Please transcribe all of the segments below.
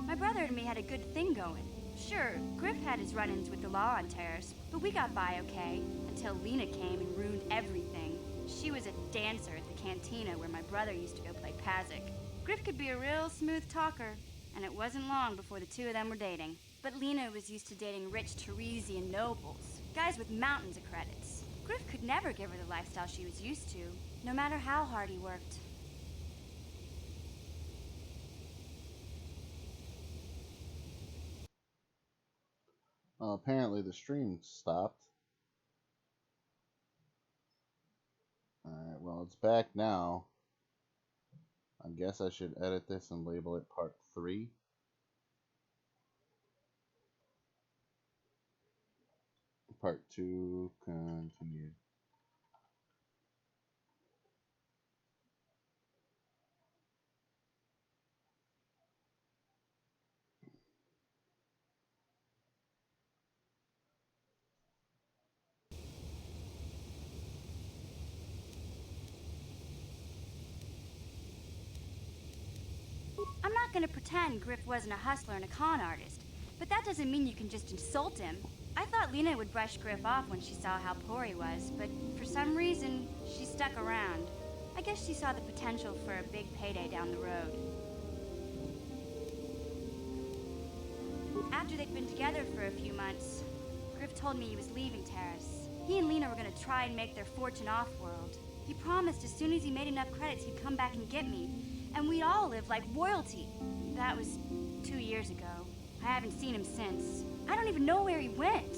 My brother and me had a good thing going. Sure, Griff had his run-ins with the law on Terrace, but we got by okay, until Lena came and ruined everything. She was a dancer at the cantina where my brother used to go play Pazic. Griff could be a real smooth talker, and it wasn't long before the two of them were dating. But Lena was used to dating rich Teresian nobles, guys with mountains of credits. Griff could never give her the lifestyle she was used to, no matter how hard he worked. Well, apparently the stream stopped. Alright, well, it's back now. I guess I should edit this and label it part 3. Part 2 continued. I'm not gonna pretend Griff wasn't a hustler and a con artist, but that doesn't mean you can just insult him. I thought Lena would brush Griff off when she saw how poor he was, but for some reason, she stuck around. I guess she saw the potential for a big payday down the road. After they'd been together for a few months, Griff told me he was leaving Terrace. He and Lena were gonna try and make their fortune off-world. He promised as soon as he made enough credits he'd come back and get me, and we'd all live like royalty. That was 2 years ago. I haven't seen him since. I don't even know where he went.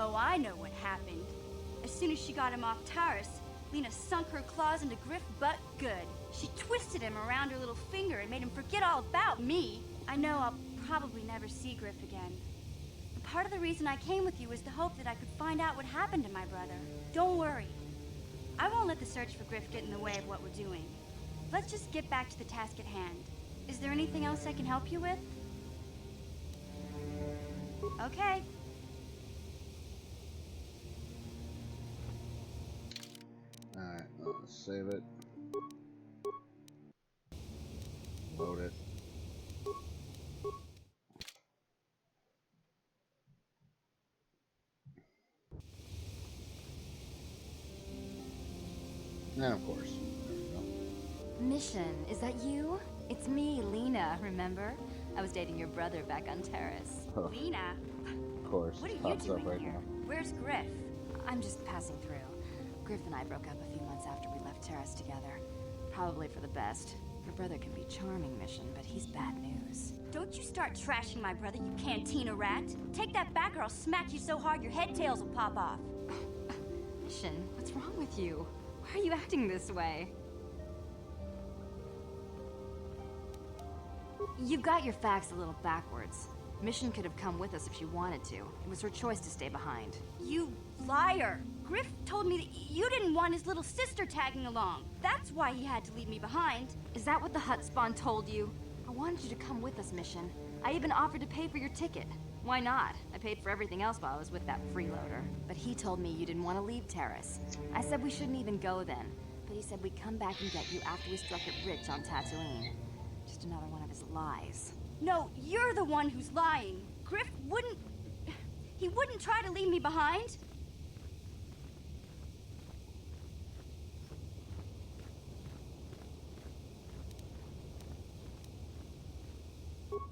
Oh, I know what happened. As soon as she got him off Terrace, Lena sunk her claws into Griff but good. She twisted him around her little finger and made him forget all about me. I know I'll probably never see Griff again. But part of the reason I came with you was the hope that I could find out what happened to my brother. Don't worry. I won't let the search for Griff get in the way of what we're doing. Let's just get back to the task at hand. Is there anything else I can help you with? Okay. Alright, let's save it. Load it. And of course, there we go. Mission, is that you? It's me, Lena, remember? I was dating your brother back on Terrace. Oh, Lena, of course, what are you pops up doing right here? now. Where's Griff? I'm just passing through. Griff and I broke up a few months after we left Terrace together. Probably for the best. Your brother can be charming, Mission, but he's bad news. Don't you start trashing my brother, you cantina rat. Take that back or I'll smack you so hard your head tails will pop off. Mission, what's wrong with you? Why are you acting this way? You've got your facts a little backwards. Mission could have come with us if she wanted to. It was her choice to stay behind. You liar! Griff told me that you didn't want his little sister tagging along. That's why he had to leave me behind. Is that what the Hut Spawn told you? I wanted you to come with us, Mission. I even offered to pay for your ticket. Why not? I paid for everything else while I was with that freeloader. But he told me you didn't want to leave Terrace. I said we shouldn't even go then. But he said we'd come back and get you after we struck it rich on Tatooine. Just another one of his lies. No, you're the one who's lying. Griff wouldn't... He wouldn't try to leave me behind.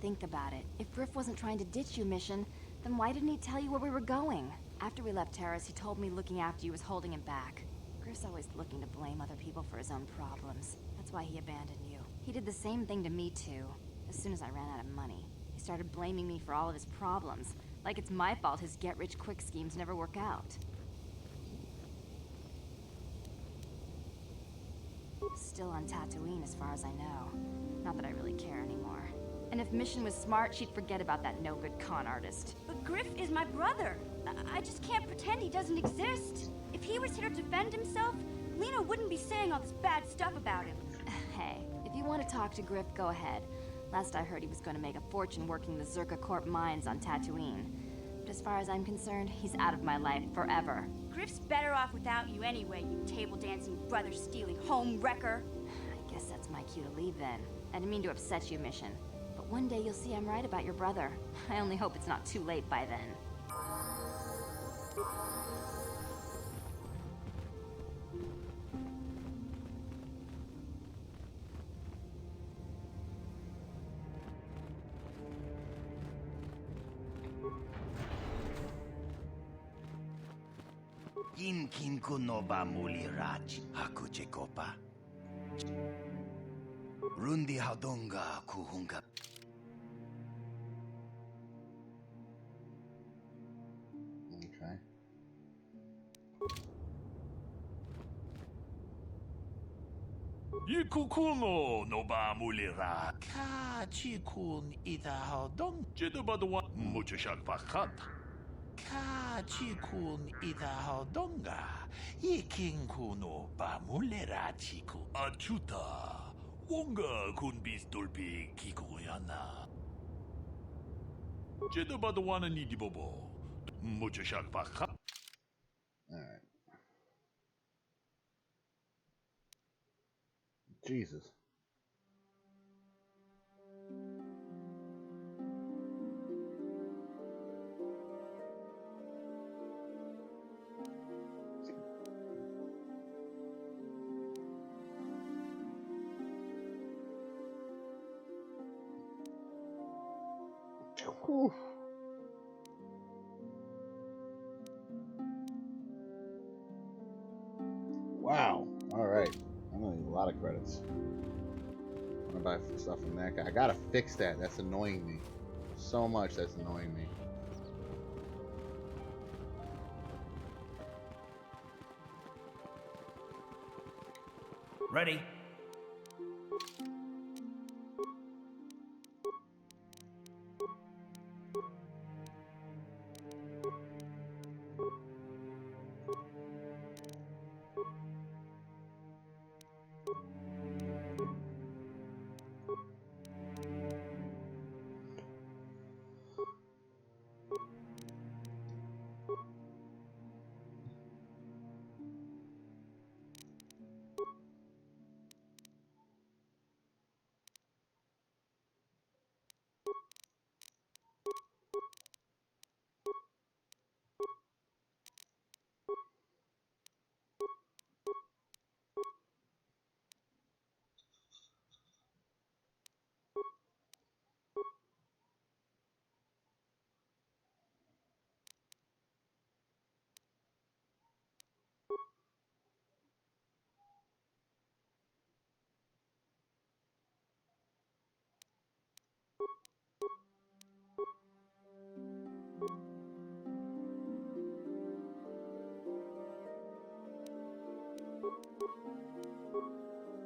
Think about it. If Griff wasn't trying to ditch you, Mission, then why didn't he tell you where we were going? After we left Terrace, he told me looking after you was holding him back. Griff's always looking to blame other people for his own problems. That's why he abandoned you. He did the same thing to me, too. As soon as I ran out of money, he started blaming me for all of his problems. Like it's my fault his get-rich-quick schemes never work out. Still on Tatooine, as far as I know. Not that I really care anymore. And if Mission was smart, she'd forget about that no-good con artist. But Griff is my brother. I just can't pretend he doesn't exist. If he was here to defend himself, Lena wouldn't be saying all this bad stuff about him. Hey, if you want to talk to Griff, go ahead. Last I heard, he was going to make a fortune working the Zerka Corp mines on Tatooine. But as far as I'm concerned, he's out of my life forever. Griff's better off without you anyway, you table-dancing, brother-stealing home wrecker. I Guess that's my cue to leave then. I didn't mean to upset you, Mission. But one day you'll see I'm right about your brother. I only hope it's not too late by then. Kin kuno ba muli raj haku chekopa? Rundi haudonga kuhunga. Okay. Yikukuno no ba mulira. Ka chikun ita haudong. Jedabadwa muchashak vakat. Ka chikun ita haudonga. Yikin kuno ba mulira chiku. Achuta. Wonga kun bistulpi kikuyana. Jedabadwana nidibobo. Muchashak vakat. Alright. Jesus. Whew. Wow. Alright. I'm gonna need a lot of credits. I'm gonna buy stuff from that guy. I gotta fix that. That's annoying me. So much that's annoying me. Ready?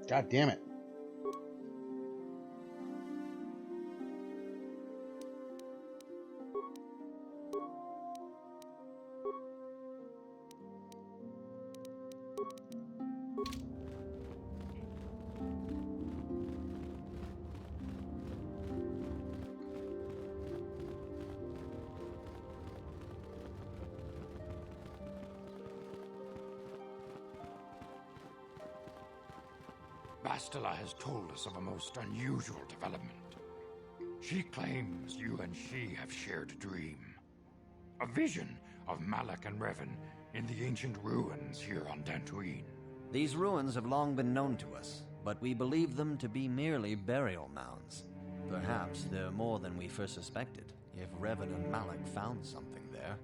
God damn it. Bastila has told us of a most unusual development. She claims you and she have shared a dream. A vision of Malak and Revan in the ancient ruins here on Dantooine. These ruins have long been known to us, but we believe them to be merely burial mounds. Perhaps they're more than we first suspected, if Revan and Malak found something there.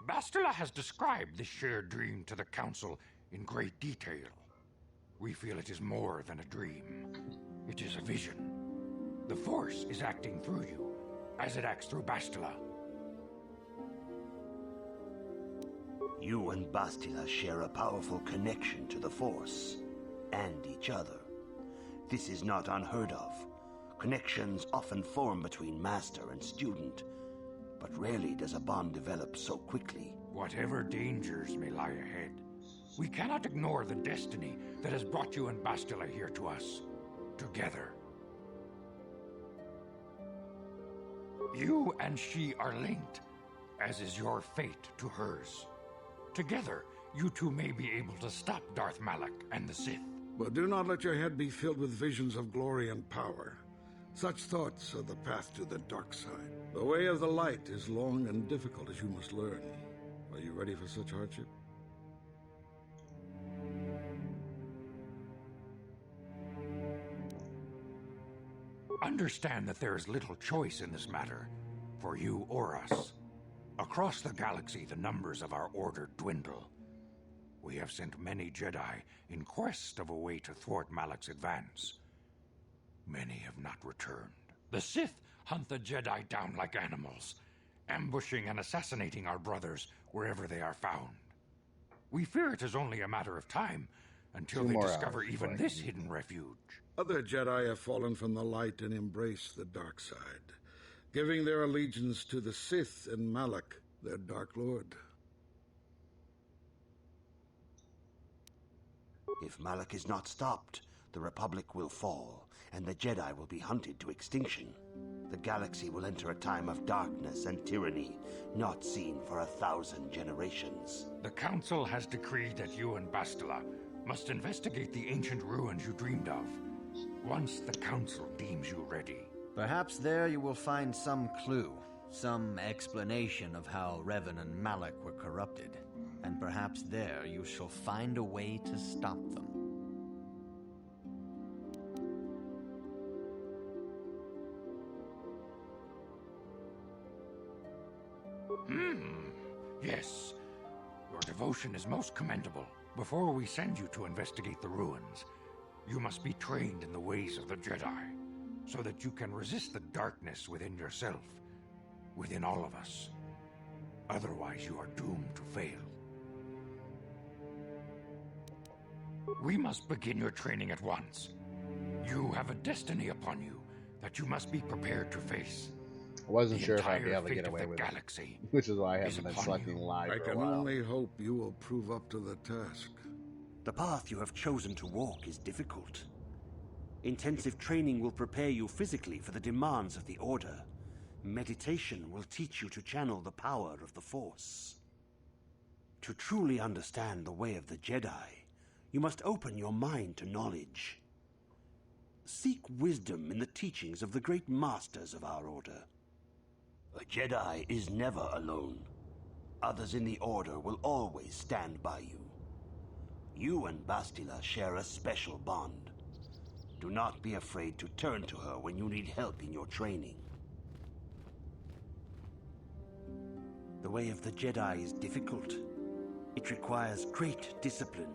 Bastila has described this shared dream to the Council in great detail. We feel it is more than a dream. It is a vision. The Force is acting through you, as it acts through Bastila. You and Bastila share a powerful connection to the Force, and each other. This is not unheard of. Connections often form between master and student, but rarely does a bond develop so quickly. Whatever dangers may lie ahead, we cannot ignore the destiny that has brought you and Bastila here to us, together. You and she are linked, as is your fate to hers. Together, you two may be able to stop Darth Malak and the Sith. But do not let your head be filled with visions of glory and power. Such thoughts are the path to the dark side. The way of the light is long and difficult, as you must learn. Are you ready for such hardship? Understand that there is little choice in this matter, for you or us. Across the galaxy, the numbers of our order dwindle. We have sent many Jedi in quest of a way to thwart Malak's advance. Many have not returned. The Sith hunt the Jedi down like animals, ambushing and assassinating our brothers wherever they are found. We fear it is only a matter of time until they discover even this hidden refuge. Other Jedi have fallen from the light and embraced the dark side, giving their allegiance to the Sith and Malak, their Dark Lord. If Malak is not stopped, the Republic will fall, and the Jedi will be hunted to extinction. The galaxy will enter a time of darkness and tyranny, not seen for 1,000 generations. The Council has decreed that you and Bastila must investigate the ancient ruins you dreamed of, once the Council deems you ready. Perhaps there you will find some clue, some explanation of how Revan and Malak were corrupted. And perhaps there you shall find a way to stop them. Yes. Your devotion is most commendable. Before we send you to investigate the ruins, you must be trained in the ways of the Jedi, so that you can resist the darkness within yourself, within all of us. Otherwise, you are doomed to fail. We must begin your training at once. You have a destiny upon you that you must be prepared to face. I wasn't sure if I'd be able to get away with it, galaxy, which is why I haven't been selecting live I for a can while. only hope you will prove up to the task. The path you have chosen to walk is difficult. Intensive training will prepare you physically for the demands of the Order. Meditation will teach you to channel the power of the Force. To truly understand the way of the Jedi, you must open your mind to knowledge. Seek wisdom in the teachings of the great masters of our Order. A Jedi is never alone. Others in the Order will always stand by you. You and Bastila share a special bond. Do not be afraid to turn to her when you need help in your training. The way of the Jedi is difficult. It requires great discipline.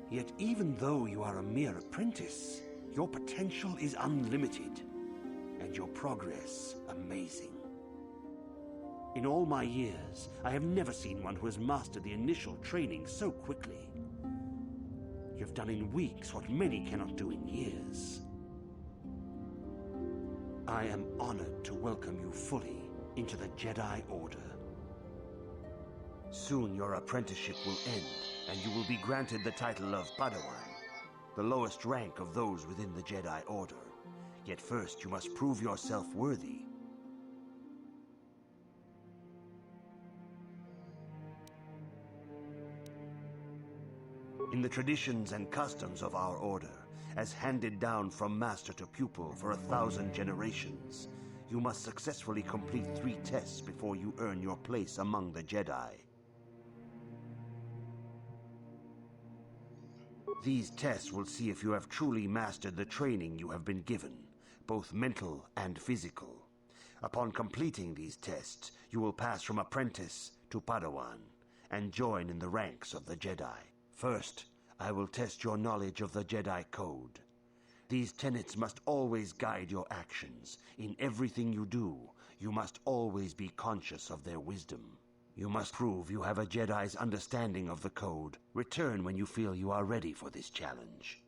Yet even though you are a mere apprentice, your potential is unlimited, and your progress amazing. In all my years, I have never seen one who has mastered the initial training so quickly. You've done in weeks what many cannot do in years. I am honored to welcome you fully into the Jedi Order. Soon your apprenticeship will end, and you will be granted the title of Padawan, the lowest rank of those within the Jedi Order. Yet first you must prove yourself worthy. In the traditions and customs of our Order, as handed down from master to pupil for 1,000 generations, you must successfully complete 3 tests before you earn your place among the Jedi. These tests will see if you have truly mastered the training you have been given, both mental and physical. Upon completing these tests, you will pass from apprentice to Padawan, and join in the ranks of the Jedi. First, I will test your knowledge of the Jedi Code. These tenets must always guide your actions. In everything you do, you must always be conscious of their wisdom. You must prove you have a Jedi's understanding of the code. Return when you feel you are ready for this challenge.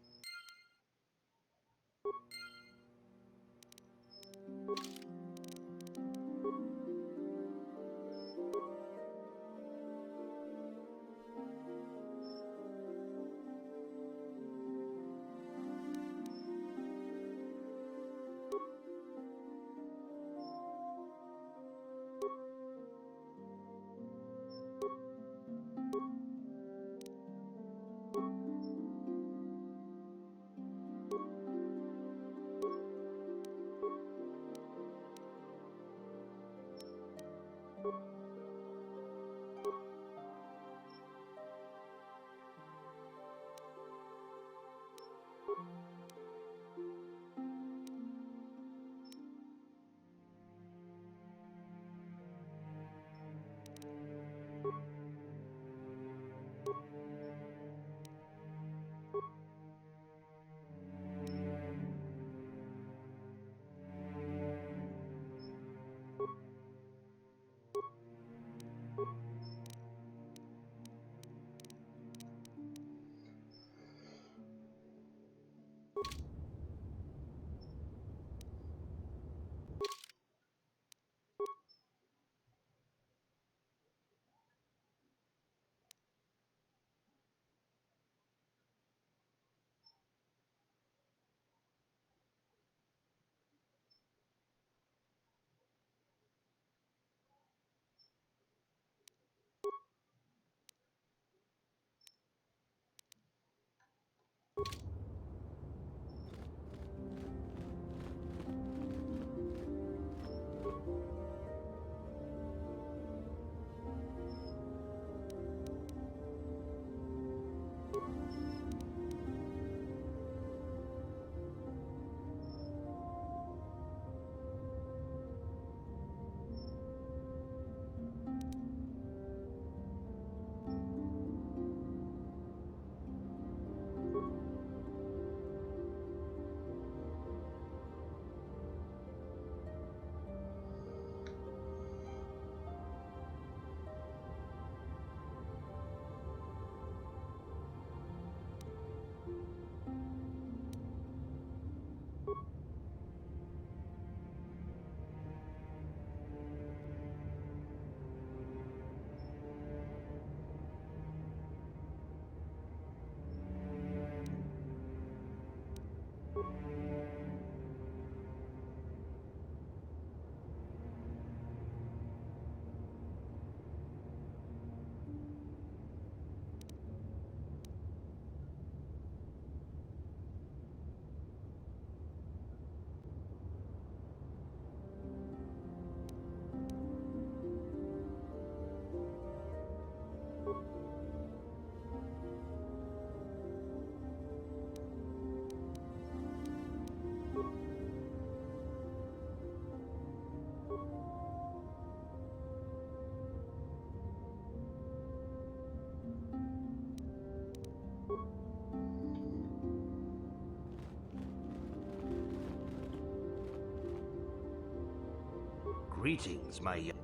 Greetings, my young.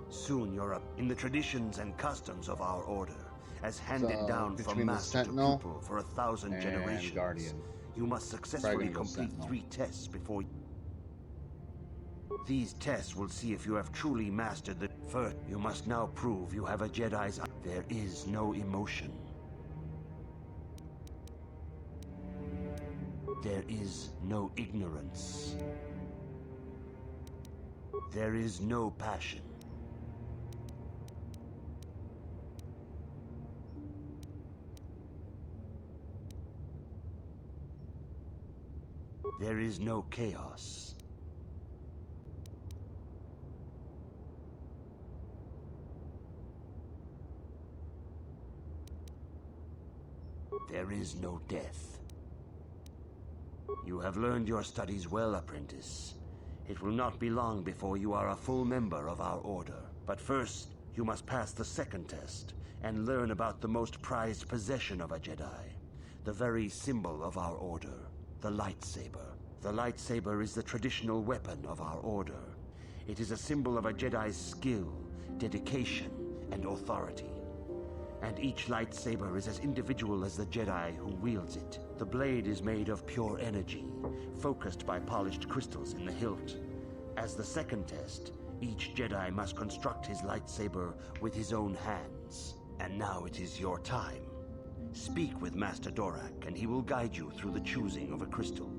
Soon you're up in the traditions and customs of our order, as handed So, down from between the master to Sentinel pupil for 1,000 and generations. Guardian. You must successfully Probably gonna go complete Sentinel. 3 tests before. These tests will see if you have truly mastered the. First, you must now prove you have a Jedi's. There is no emotion. There is no ignorance. There is no passion. There is no chaos. There is no death. You have learned your studies well, apprentice. It will not be long before you are a full member of our order. But first, you must pass the second test and learn about the most prized possession of a Jedi, the very symbol of our order, the lightsaber. The lightsaber is the traditional weapon of our order. It is a symbol of a Jedi's skill, dedication, and authority. And each lightsaber is as individual as the Jedi who wields it. The blade is made of pure energy, focused by polished crystals in the hilt. As the second test, each Jedi must construct his lightsaber with his own hands. And now it is your time. Speak with Master Dorak, and he will guide you through the choosing of a crystal.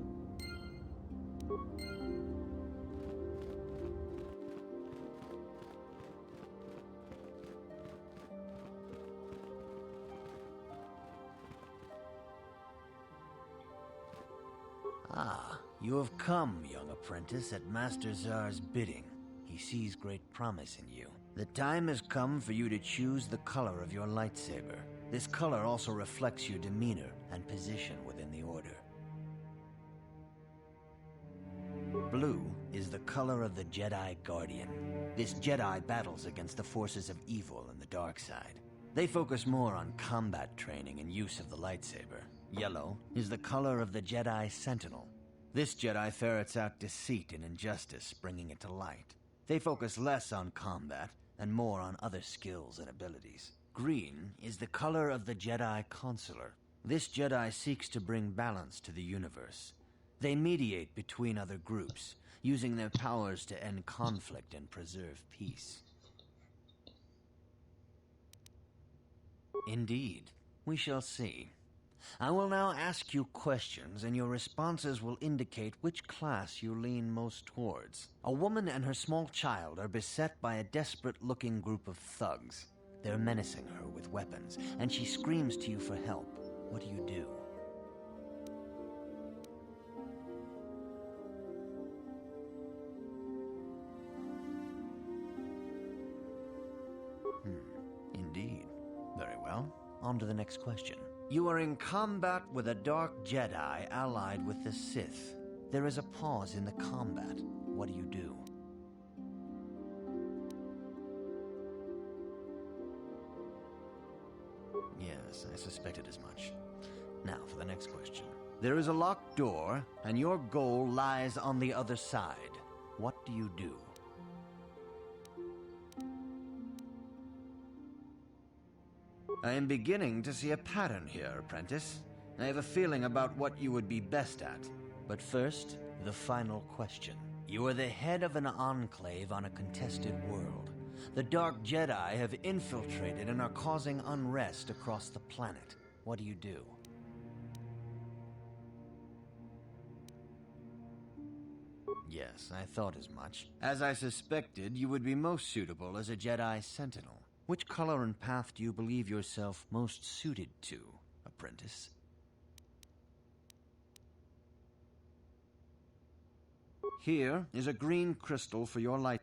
Ah, you have come, young apprentice, at Master Zar's bidding. He sees great promise in you. The time has come for you to choose the color of your lightsaber. This color also reflects your demeanor and position within the Order. Blue is the color of the Jedi Guardian. This Jedi battles against the forces of evil and the dark side. They focus more on combat training and use of the lightsaber. Yellow is the color of the Jedi Sentinel. This Jedi ferrets out deceit and injustice, bringing it to light. They focus less on combat and more on other skills and abilities. Green is the color of the Jedi Consular. This Jedi seeks to bring balance to the universe. They mediate between other groups, using their powers to end conflict and preserve peace. Indeed, we shall see. I will now ask you questions, and your responses will indicate which class you lean most towards. A woman and her small child are beset by a desperate-looking group of thugs. They're menacing her with weapons, and she screams to you for help. What do you do? Indeed. Very well. On to the next question. You are in combat with a dark Jedi allied with the Sith. There is a pause in the combat. What do you do? Yes, I suspected as much. Now for the next question. There is a locked door, and your goal lies on the other side. What do you do? I am beginning to see a pattern here, apprentice. I have a feeling about what you would be best at. But first, the final question. You are the head of an enclave on a contested world. The Dark Jedi have infiltrated and are causing unrest across the planet. What do you do? Yes, I thought as much. As I suspected, you would be most suitable as a Jedi Sentinel. Which color and path do you believe yourself most suited to, apprentice? Here is a green crystal for your light.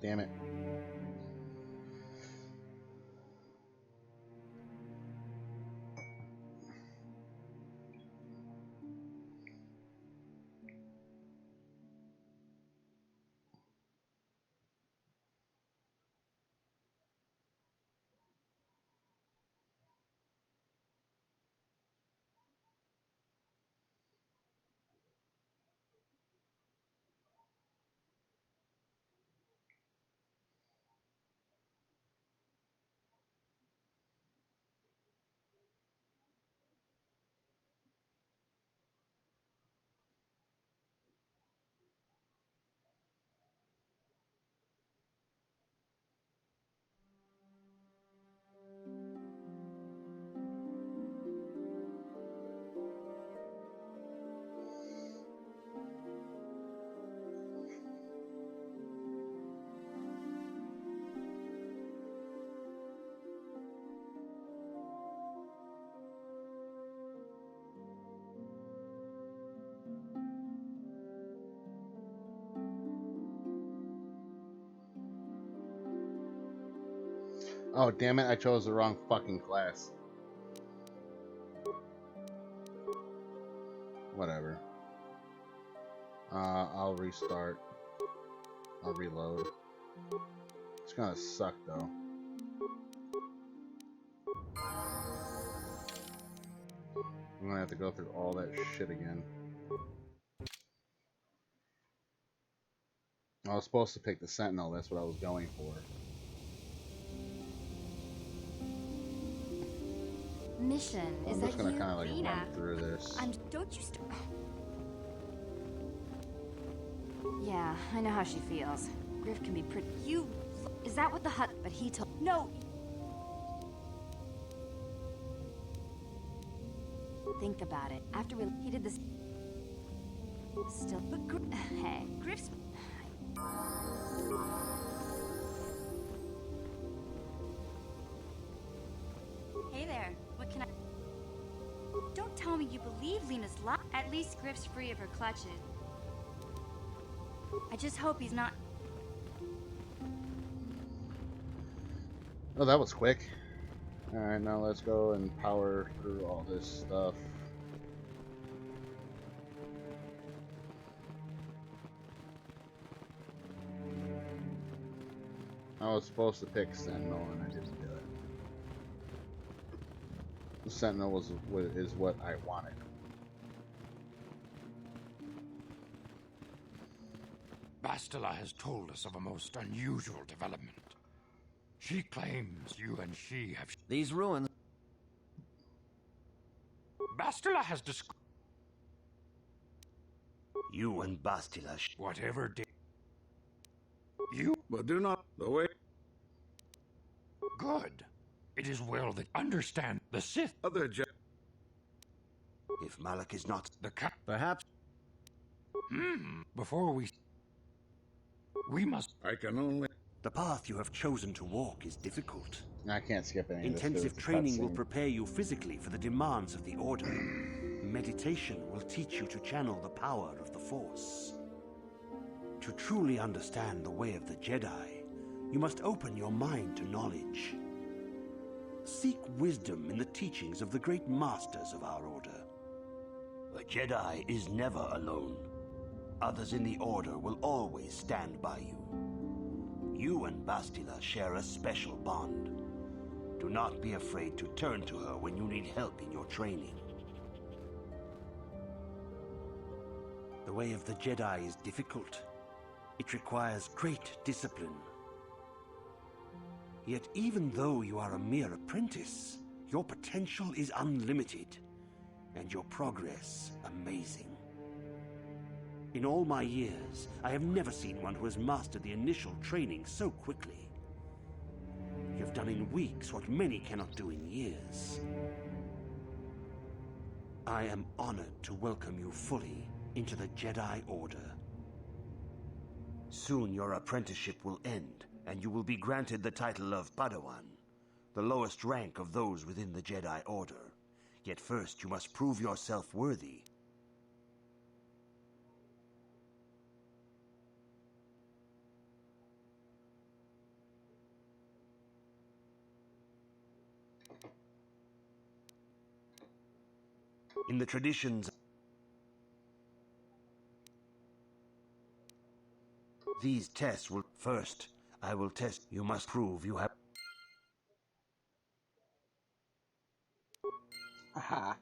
Damn it. Oh, damn it, I chose the wrong fucking class. Whatever. I'll restart. I'll reload. It's gonna suck, though. I'm gonna have to go through all that shit again. I was supposed to pick the Sentinel, that's what I was going for. Mission, So is I'm that just gonna you? kind of like Lena? run through this. Don't you Yeah, I know how she feels. Griff can be pretty... Is that what the hut... But he told... No, Think about it. After he did this... Still... But hey, Griff's... Hey there, what can I... Don't tell me you believe Lena's lie. At least Griff's free of her clutches. I just hope he's not... Oh, that was quick. Alright, now let's go and power through all this stuff. I was supposed to pick Sentinel and I didn't do it. The Sentinel is what I wanted. Bastila has told us of a most unusual development. She claims you and she have... These ruins... Bastila has described... You and Bastila... Whatever did... You... But do not... The way... Good. It is well that understand the Sith... Other Jedi... If Malak is not... The cap... Perhaps... Before we must... I can only... The path you have chosen to walk is difficult. I can't skip any of this. Intensive It's a training will cutscene. prepare you physically for the demands of the Order. Meditation will teach you to channel the power of the Force. To truly understand the way of the Jedi, you must open your mind to knowledge. Seek wisdom in the teachings of the great masters of our Order. A Jedi is never alone. Others in the Order will always stand by you. You and Bastila share a special bond. Do not be afraid to turn to her when you need help in your training. The way of the Jedi is difficult. It requires great discipline. Yet even though you are a mere apprentice, your potential is unlimited, and your progress amazing. In all my years, I have never seen one who has mastered the initial training so quickly. You have done in weeks what many cannot do in years. I am honored to welcome you fully into the Jedi Order. Soon your apprenticeship will end, and you will be granted the title of Padawan, the lowest rank of those within the Jedi Order. Yet first you must prove yourself worthy. In the traditions, these tests will... First, I will test. You must prove you have... Aha.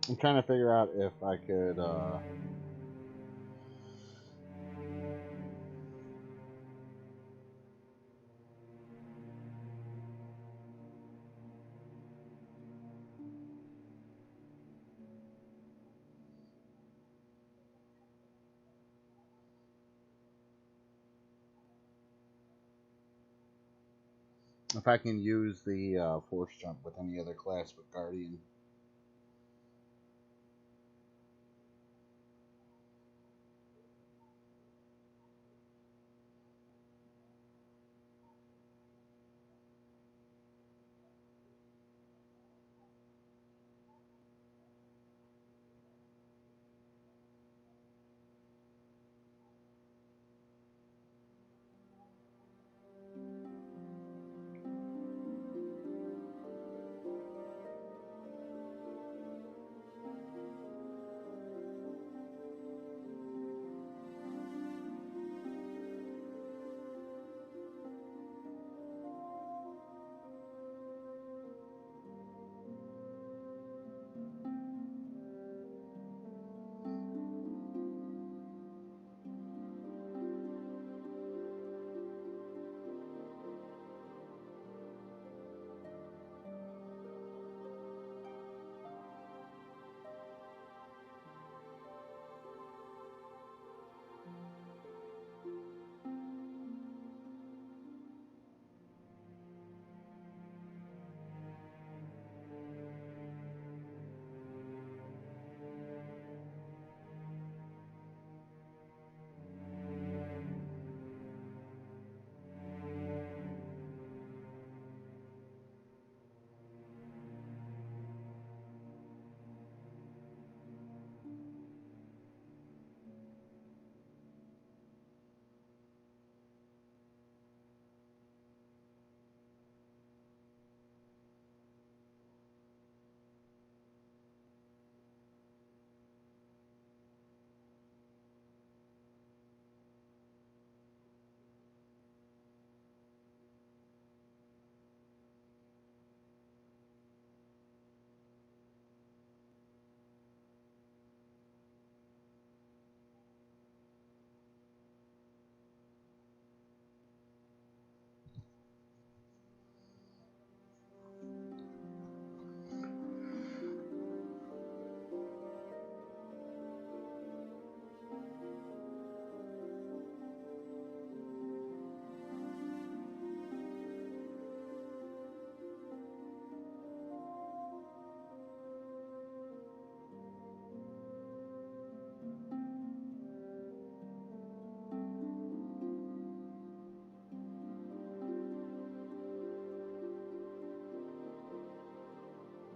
I'm trying to figure out if I could, if I can use the force jump with any other class but Guardian.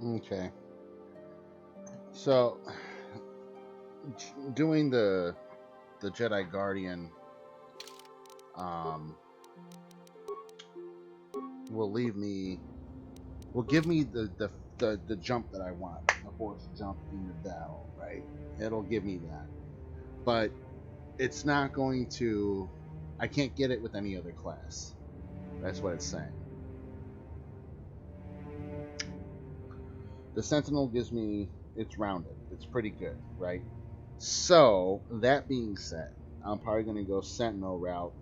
Okay. So, doing the Jedi Guardian will leave me, will give me the jump that I want, the force jump into battle, right? It'll give me that, but it's not going to. I can't get it with any other class. That's what it's saying. The Sentinel gives me, it's rounded. It's pretty good, right? So, that being said, I'm probably gonna go Sentinel route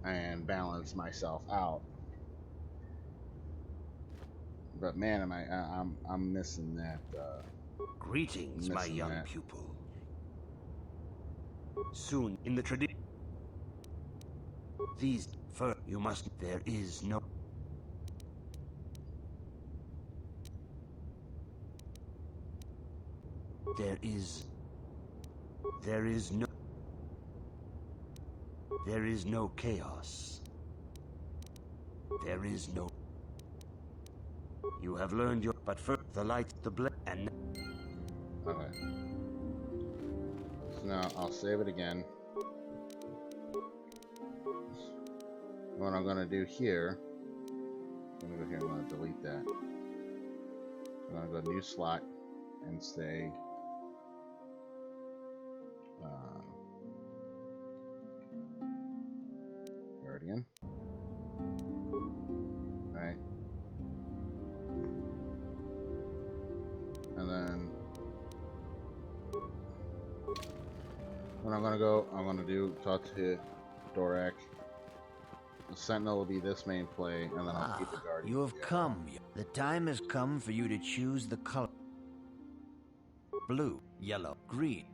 and balance myself out. But man, I'm missing that. Greetings, my Missing young that. pupil. Soon, in the tradition, these first, you must. There is no. There is. There is no. There is no chaos. There is no. You have learned your. But first, the light, the blade, and. Okay. So now I'll save it again. What I'm gonna do here, I'm gonna go here. I'm gonna delete that. I'm gonna go new slot and say Guardian. Right. And then when I'm gonna do talk to Dorak. The Sentinel will be this main play, and then I'll keep the Guardian. You have come. The time has come for you to choose the color. Blue, yellow, green.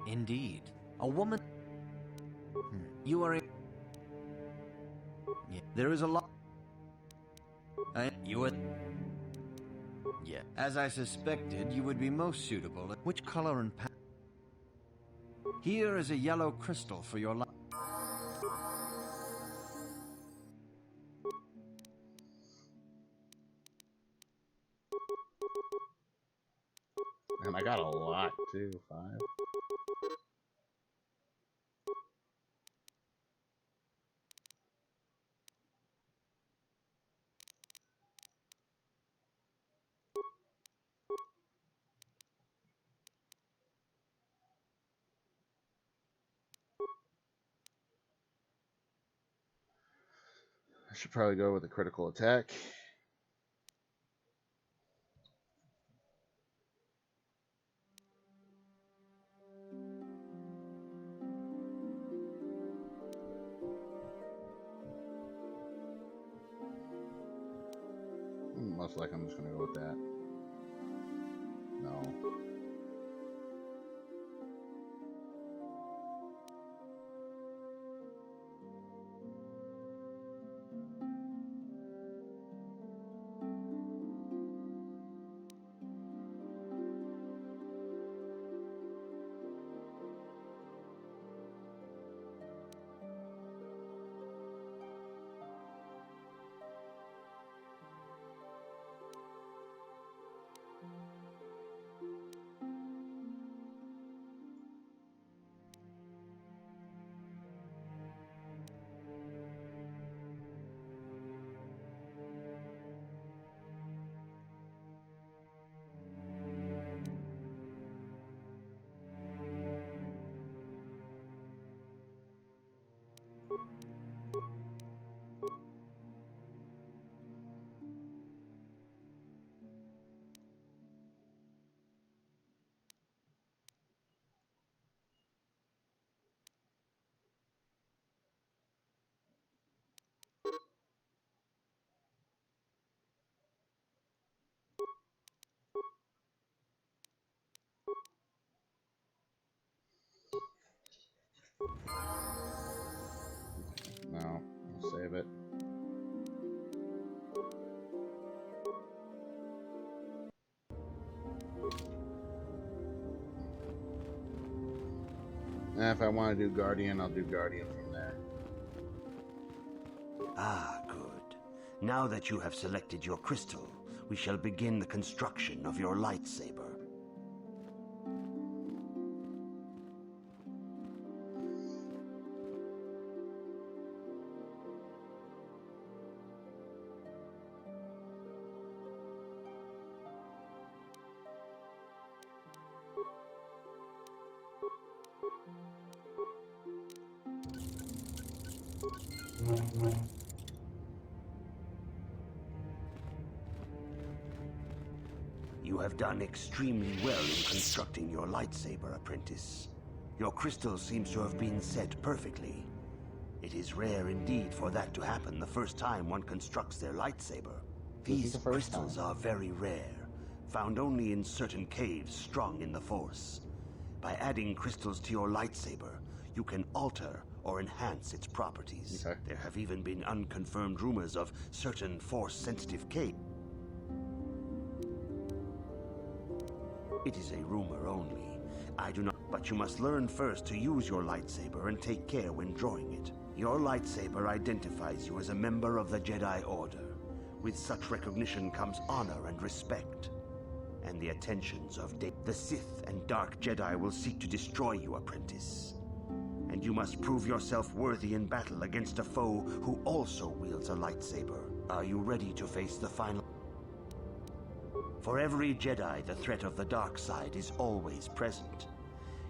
Indeed. A woman. You are a... Yeah. There is a lot... You are... Yeah. As I suspected, you would be most suitable. Which color and pattern? Here is a yellow crystal for your life. And I got a lot too. 5. I should probably go with a critical attack. Most likely I'm just going to go with that. No. No. I'll save it. And if I want to do Guardian, I'll do Guardian from there. Ah, good. Now that you have selected your crystal, we shall begin the construction of your lightsaber. You have done extremely well in constructing your lightsaber, apprentice. Your crystal seems to have been set perfectly. It is rare indeed for that to happen the first time one constructs their lightsaber. These crystals are very rare, found only in certain caves strong in the Force. By adding crystals to your lightsaber, you can alter or enhance its properties. Okay. There have even been unconfirmed rumors of certain Force-sensitive caves. It is a rumor only. I do not, but you must learn first to use your lightsaber and take care when drawing it. Your lightsaber identifies you as a member of the Jedi Order. With such recognition comes honor and respect. And the attentions of the Sith and Dark Jedi will seek to destroy you, apprentice. And you must prove yourself worthy in battle against a foe who also wields a lightsaber. Are you ready to face the final? For every Jedi, the threat of the dark side is always present.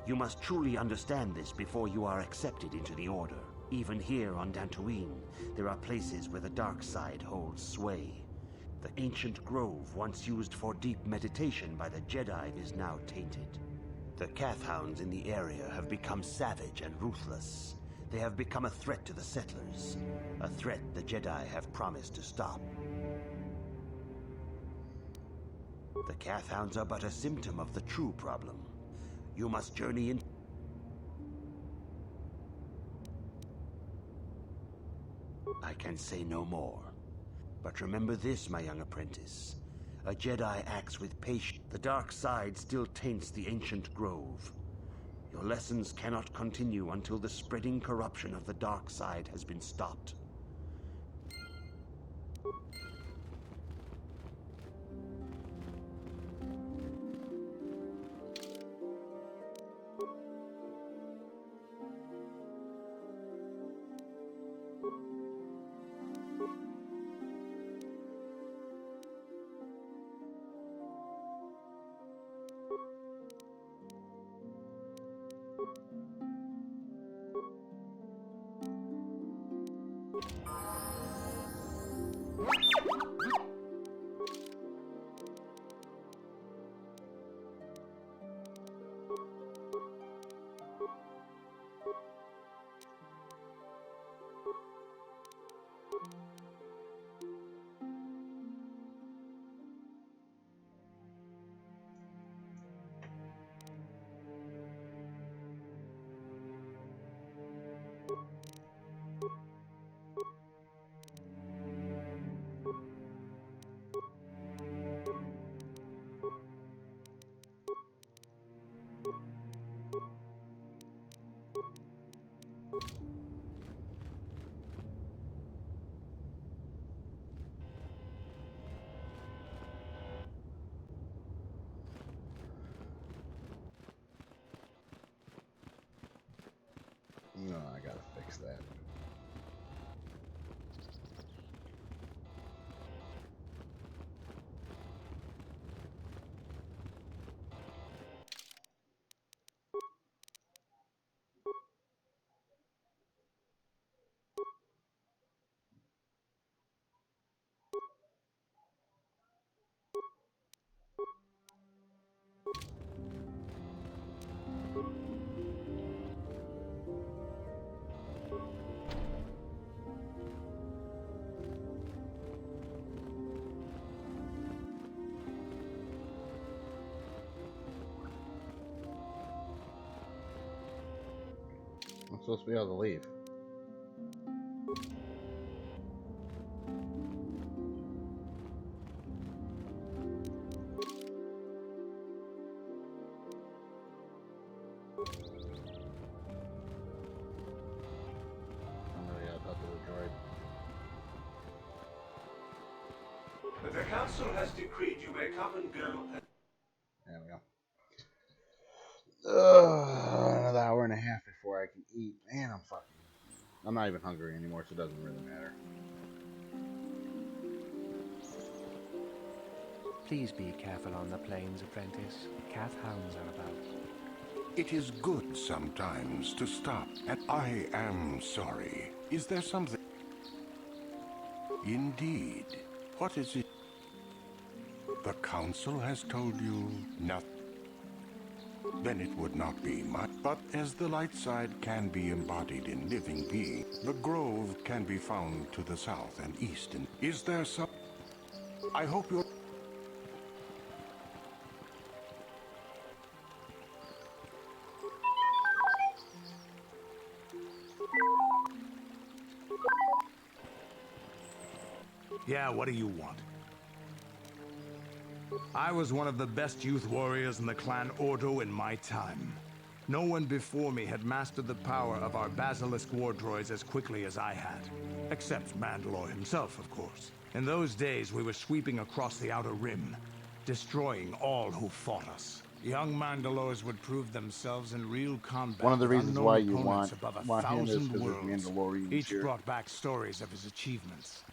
You must truly understand this before you are accepted into the Order. Even here on Dantooine, there are places where the dark side holds sway. The ancient grove, once used for deep meditation by the Jedi, is now tainted. The Kathhounds in the area have become savage and ruthless. They have become a threat to the settlers, a threat the Jedi have promised to stop. The Kathhounds are but a symptom of the true problem. You must journey in. I can say no more. But remember this, my young apprentice. A Jedi acts with patience. The dark side still taints the ancient grove. Your lessons cannot continue until the spreading corruption of the dark side has been stopped. No, I gotta fix that. I'm supposed to be able to leave. The Council has decreed you may come and go. There we go. Another hour and a half before I can eat. Man, I'm not even hungry anymore, so it doesn't really matter. Please be careful on the plains, apprentice. Kathhounds are about. It is good sometimes to stop, and I am sorry. Is there something? Indeed. What is it? The Council has told you nothing. then it would not be much. But as the light side can be embodied in living beings, the grove can be found to the south and east. And is there some... I hope you're... Yeah, what do you want? I was one of the best youth warriors in the clan Ordo in my time. No one before me had mastered the power of our basilisk war droids as quickly as I had. Except Mandalore himself, of course. In those days, we were sweeping across the Outer Rim, destroying all who fought us. Young Mandalores would prove themselves in real combat One of the with reasons unknown why you opponents want above a him is thousand because there's worlds. Mandalorians Each here. brought back stories of his achievements.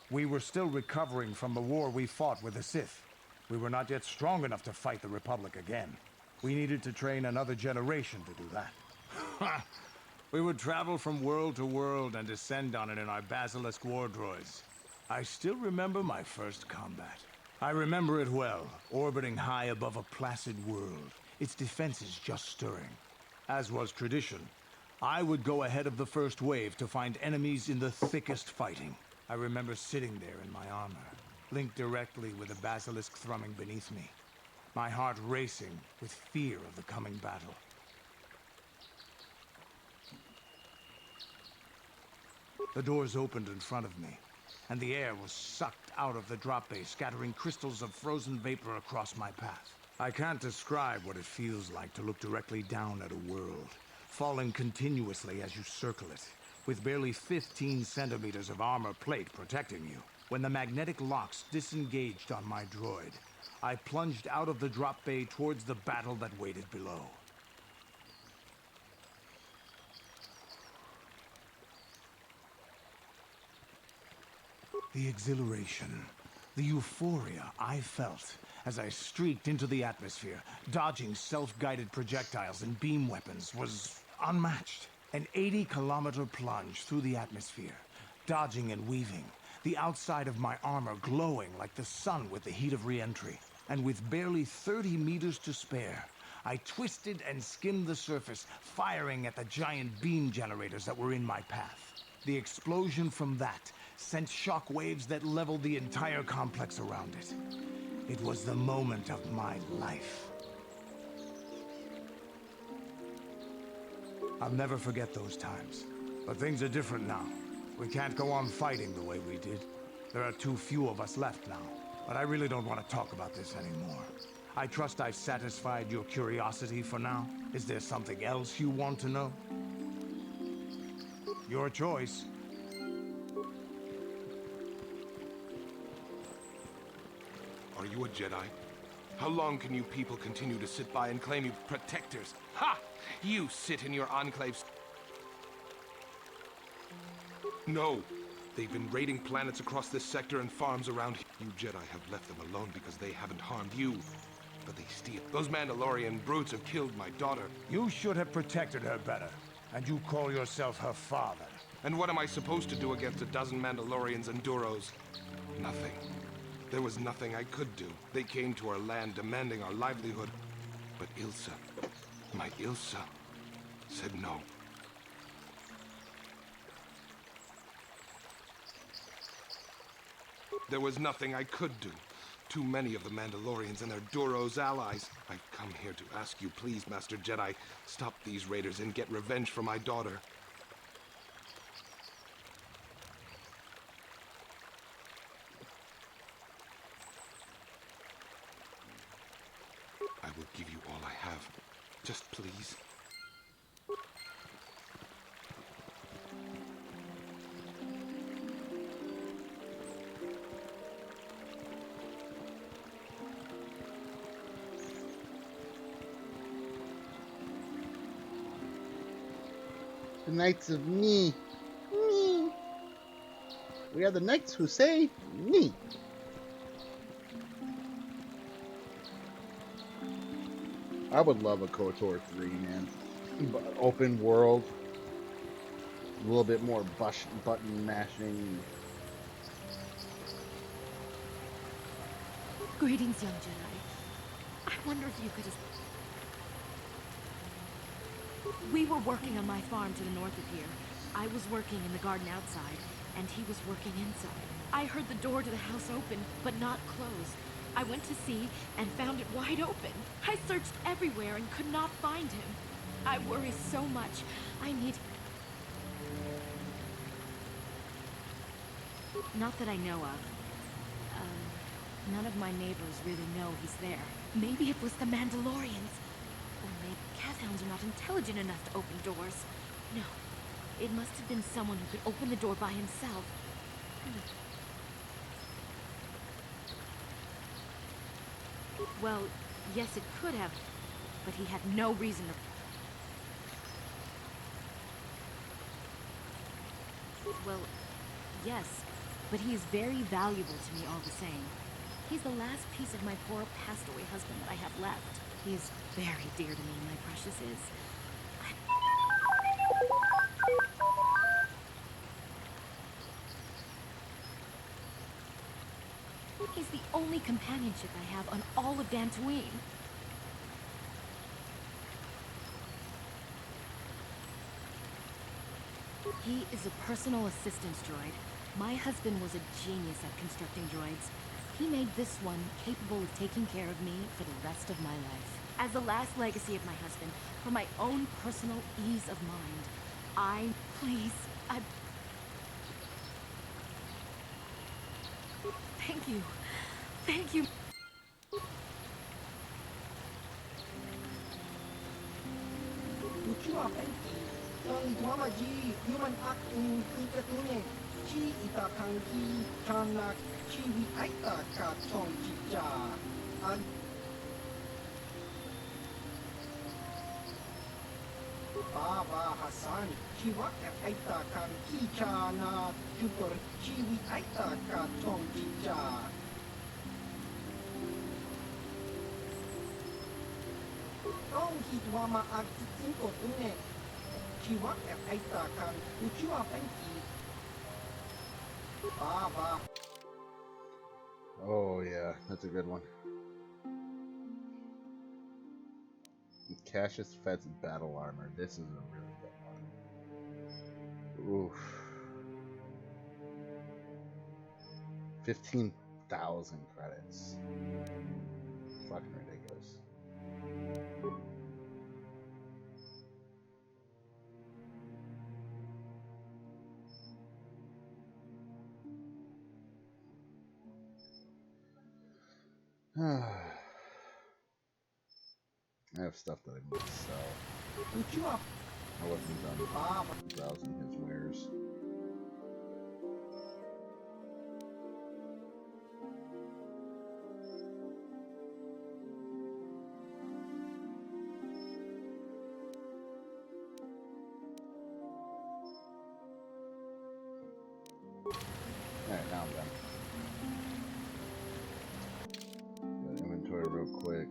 We were still recovering from the war we fought with the Sith. We were not yet strong enough to fight the Republic again. We needed to train another generation to do that. We would travel from world to world and descend on it in our basilisk war droids. I still remember my first combat. I remember it well, orbiting high above a placid world, its defenses just stirring. As was tradition, I would go ahead of the first wave to find enemies in the thickest fighting. I remember sitting there in my armor, linked directly with a basilisk thrumming beneath me, my heart racing with fear of the coming battle. The doors opened in front of me, and the air was sucked out of the drop bay, scattering crystals of frozen vapor across my path. I can't describe what it feels like to look directly down at a world, falling continuously as you circle it, with barely 15 centimeters of armor plate protecting you. When the magnetic locks disengaged on my droid, I plunged out of the drop bay towards the battle that waited below. The exhilaration, the euphoria I felt as I streaked into the atmosphere, dodging self-guided projectiles and beam weapons, was unmatched. An 80-kilometer plunge through the atmosphere, dodging and weaving, the outside of my armor glowing like the sun with the heat of re-entry. And with barely 30 meters to spare, I twisted and skimmed the surface, firing at the giant beam generators that were in my path. The explosion from that sent shock waves that leveled the entire complex around it. It was the moment of my life. I'll never forget those times. But things are different now. We can't go on fighting the way we did. There are too few of us left now. But I really don't want to talk about this anymore. I trust I've satisfied your curiosity for now. Is there something else you want to know? Your choice. Are you a Jedi? How long can you people continue to sit by and claim you protectors? Ha! You sit in your enclaves. No! They've been raiding planets across this sector and farms around here. You Jedi have left them alone because they haven't harmed you. But they steal. Those Mandalorian brutes have killed my daughter. You should have protected her better. And you call yourself her father. And what am I supposed to do against a dozen Mandalorians and Duros? Nothing. There was nothing I could do. They came to our land demanding our livelihood. But Ilsa, my Ilsa, said no. There was nothing I could do. Too many of the Mandalorians and their Duros allies. I've come here to ask you, please, Master Jedi, stop these raiders and get revenge for my daughter. I will give you all I have. Just please. The Knights of Me. Me. We are the Knights who say me. I would love a KOTOR 3, man. Open world, a little bit more button mashing. Greetings, young Jedi. I wonder if you could just... We were working on my farm to the north of here. I was working in the garden outside, and he was working inside. I heard the door to the house open, but not closed. I went to see and found it wide open. I searched everywhere and could not find him. I worry so much. I need... Not that I know of. None of my neighbors really know he's there. Maybe it was the Mandalorians. Or maybe Kathhounds are not intelligent enough to open doors. No. It must have been someone who could open the door by himself. Well, yes, it could have, but he had no reason to... Well, yes, but he is very valuable to me all the same. He's the last piece of my poor passed-away husband that I have left. He is very dear to me, my precious is. He's the only companionship I have on all of Dantooine. He is a personal assistance droid. My husband was a genius at constructing droids. He made this one capable of taking care of me for the rest of my life. As the last legacy of my husband, for my own personal ease of mind, Thank you. Thank you. Baba Hassan, Chiwak Aita kan Kichana, Jutor Chiwi Aita ka Tong Chicha. Tong Hitwama Akitinko Tune, Chiwak Aita kan Uchua Penki. Baba. Oh yeah, that's a good one. Cassius Fett's battle armor. This is a really good one. Oof. 15,000 credits. Fucking ridiculous. I have stuff that I need to sell. I wasn't done browsing his wares. Alright, now I'm done. Go to inventory real quick.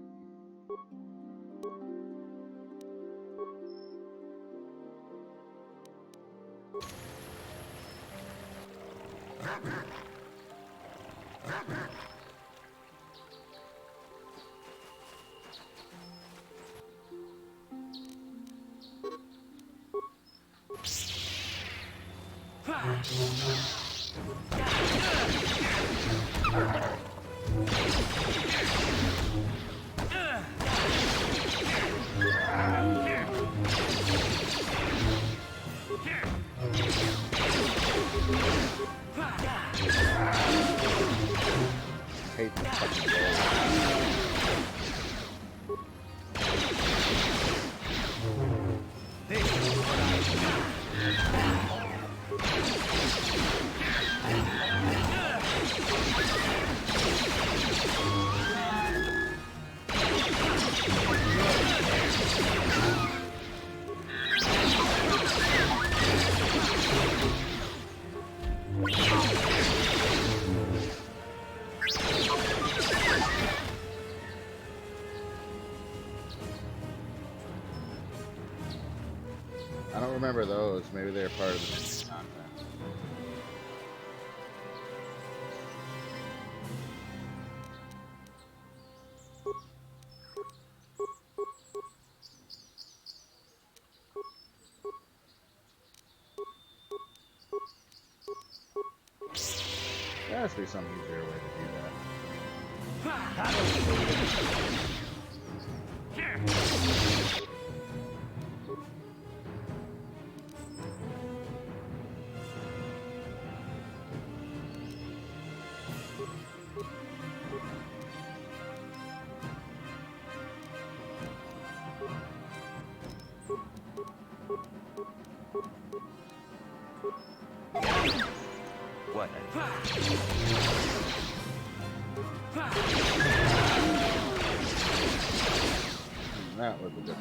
Hate this fucking game. I don't remember those. Maybe they're part of the main content. There has to be some easier way to do that. What? That was a good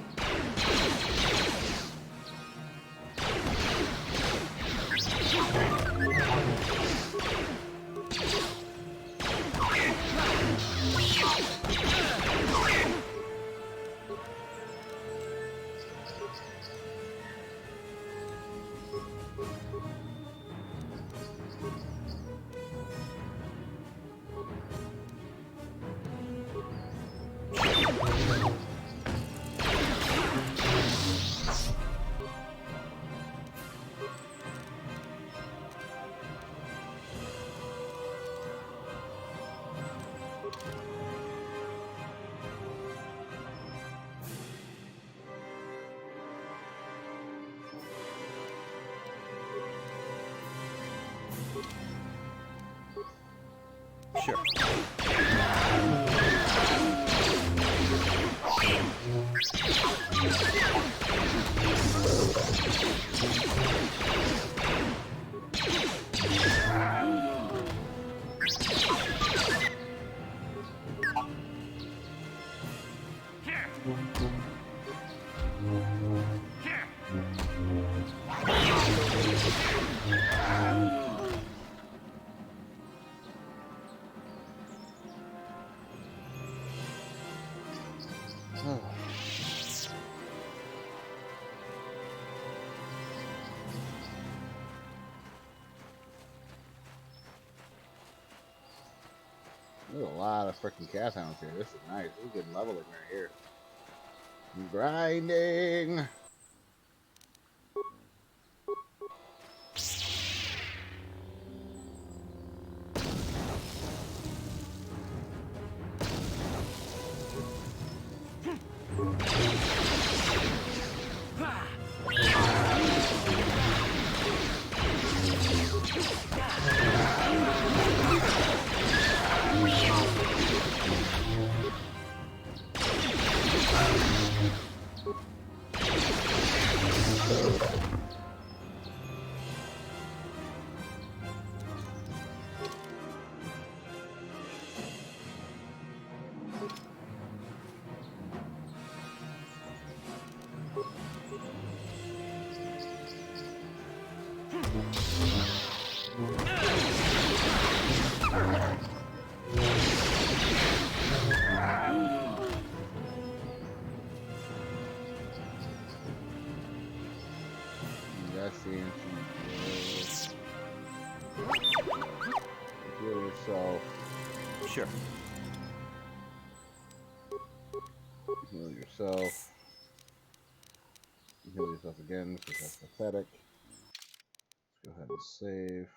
Sure. There's a lot of freaking cat hounds here. This is nice. This is good leveling right here. I'm grinding. Heal yourself. Sure. Heal yourself. Heal yourself again because that's pathetic. Let's go ahead and save.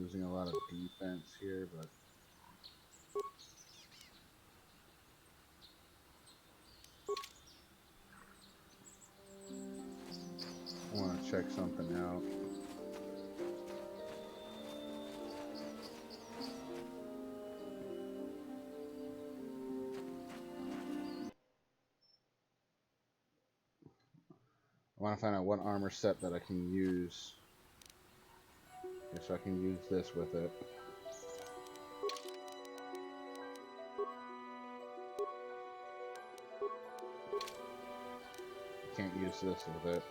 losing a lot of defense here, but I want to check something out. I want to find out what armor set that I can use. Okay, so I can use this with it. Can't use this with it.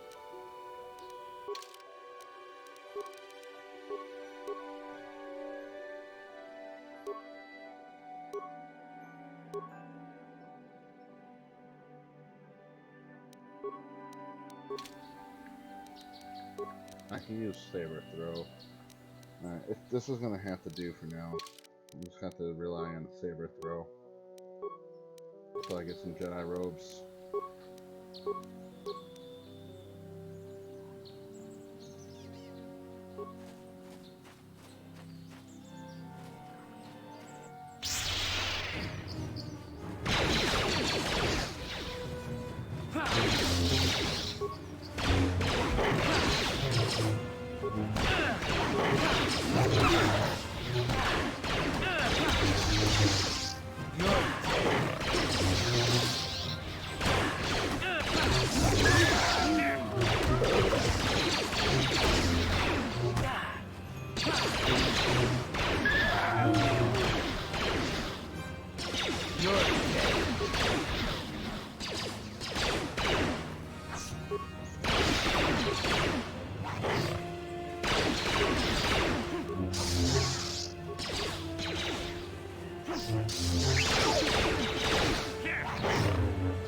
I can use saber throw. Alright, this is gonna have to do for now. I'm just gonna have to rely on saber throw until I get some Jedi robes.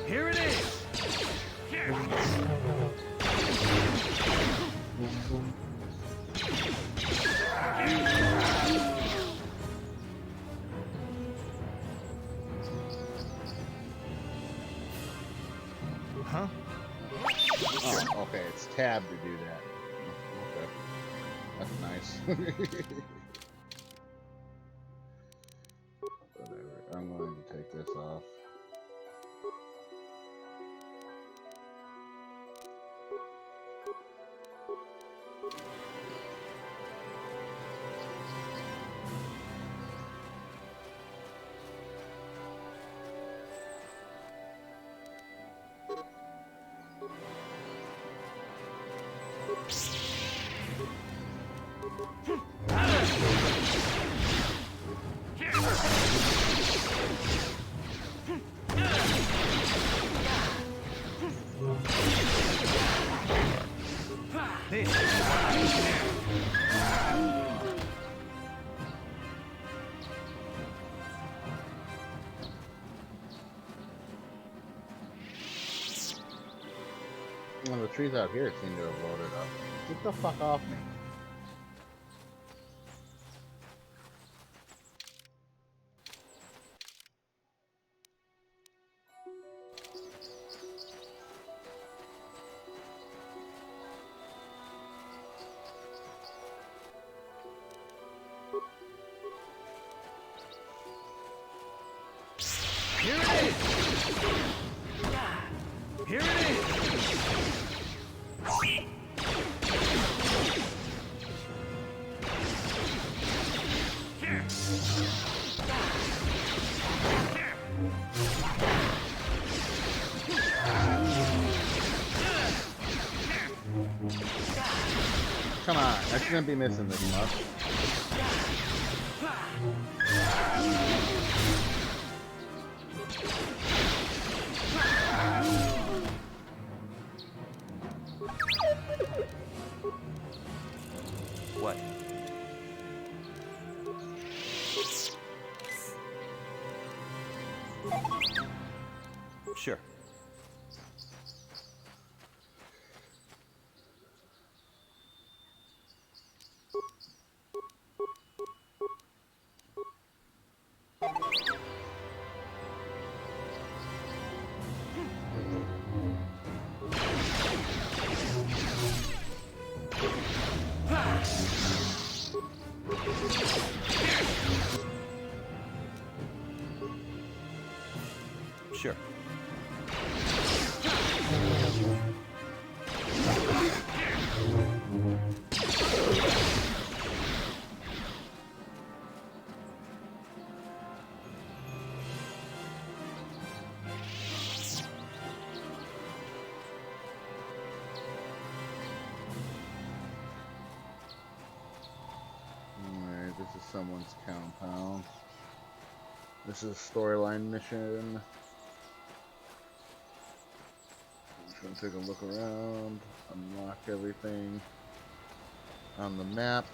Here it is! Huh? Oh, okay, it's tab to do that. Okay. That's nice. Whatever. I'm going to take this off. Well, the trees out here seem to have loaded up. Get the fuck off me. Here it is! Here it is! Come on, I shouldn't be missing this much. What? Sure. Sure. Alright, this is someone's compound. This is a storyline mission. I'm just gonna take a look around, unlock everything on the map.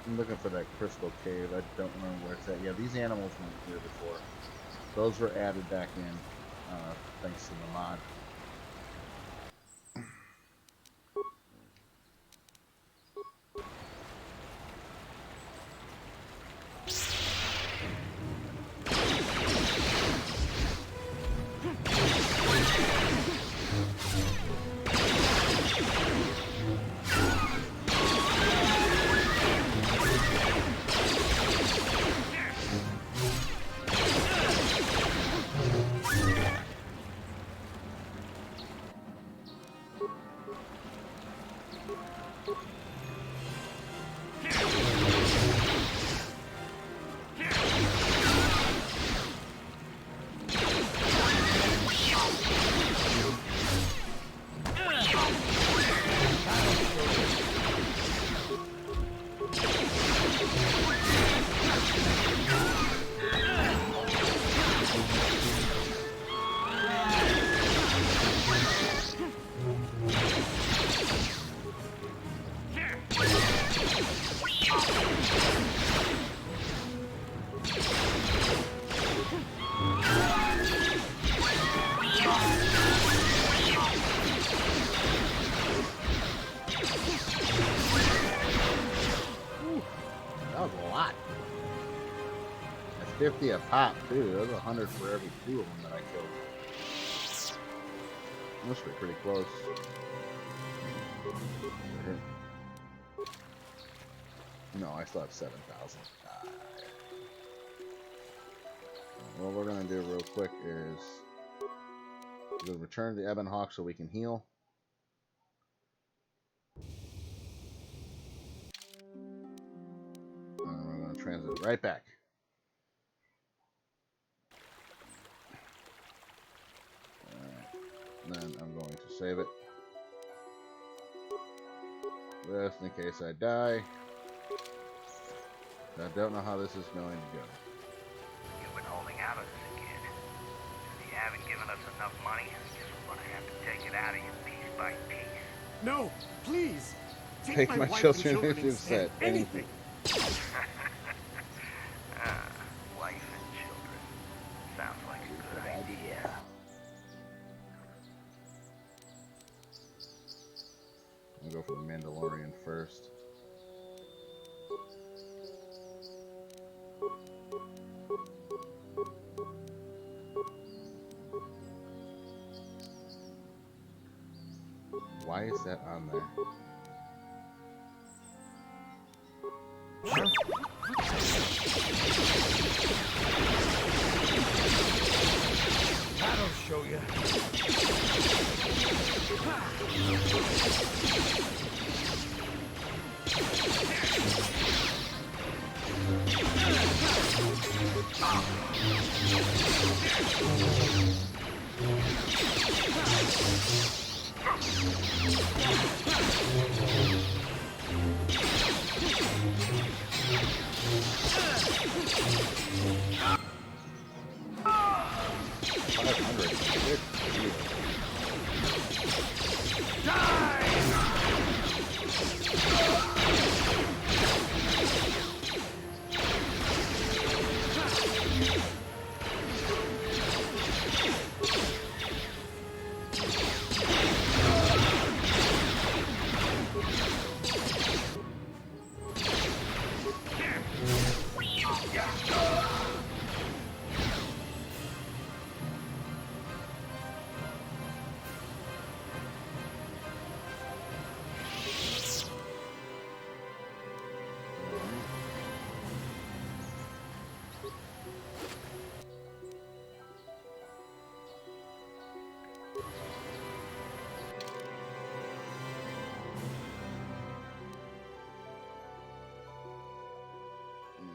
I'm looking for that crystal cave. I don't remember where it's at. Yeah, these animals weren't here before. Those were added back in, thanks to the mod. That was a lot. That's 50 a pop, too. That was 100 for every 2 of them that I killed. Must be pretty close. No, I still have 7,000. What we're gonna do real quick is we're gonna return to Ebon Hawk so we can heal. And we're gonna transit right back. Then I'm going to save it. Just in case I die. I don't know how this is going to go. You've been holding out on us again. If you haven't given us enough money, I guess we're gonna have to take it out of you piece by piece. No, please! Take my wife children and if you've said anything. Wife and children. Sounds like a good idea. I'll go for the Mandalorian first. Why is that on there? That'll show you.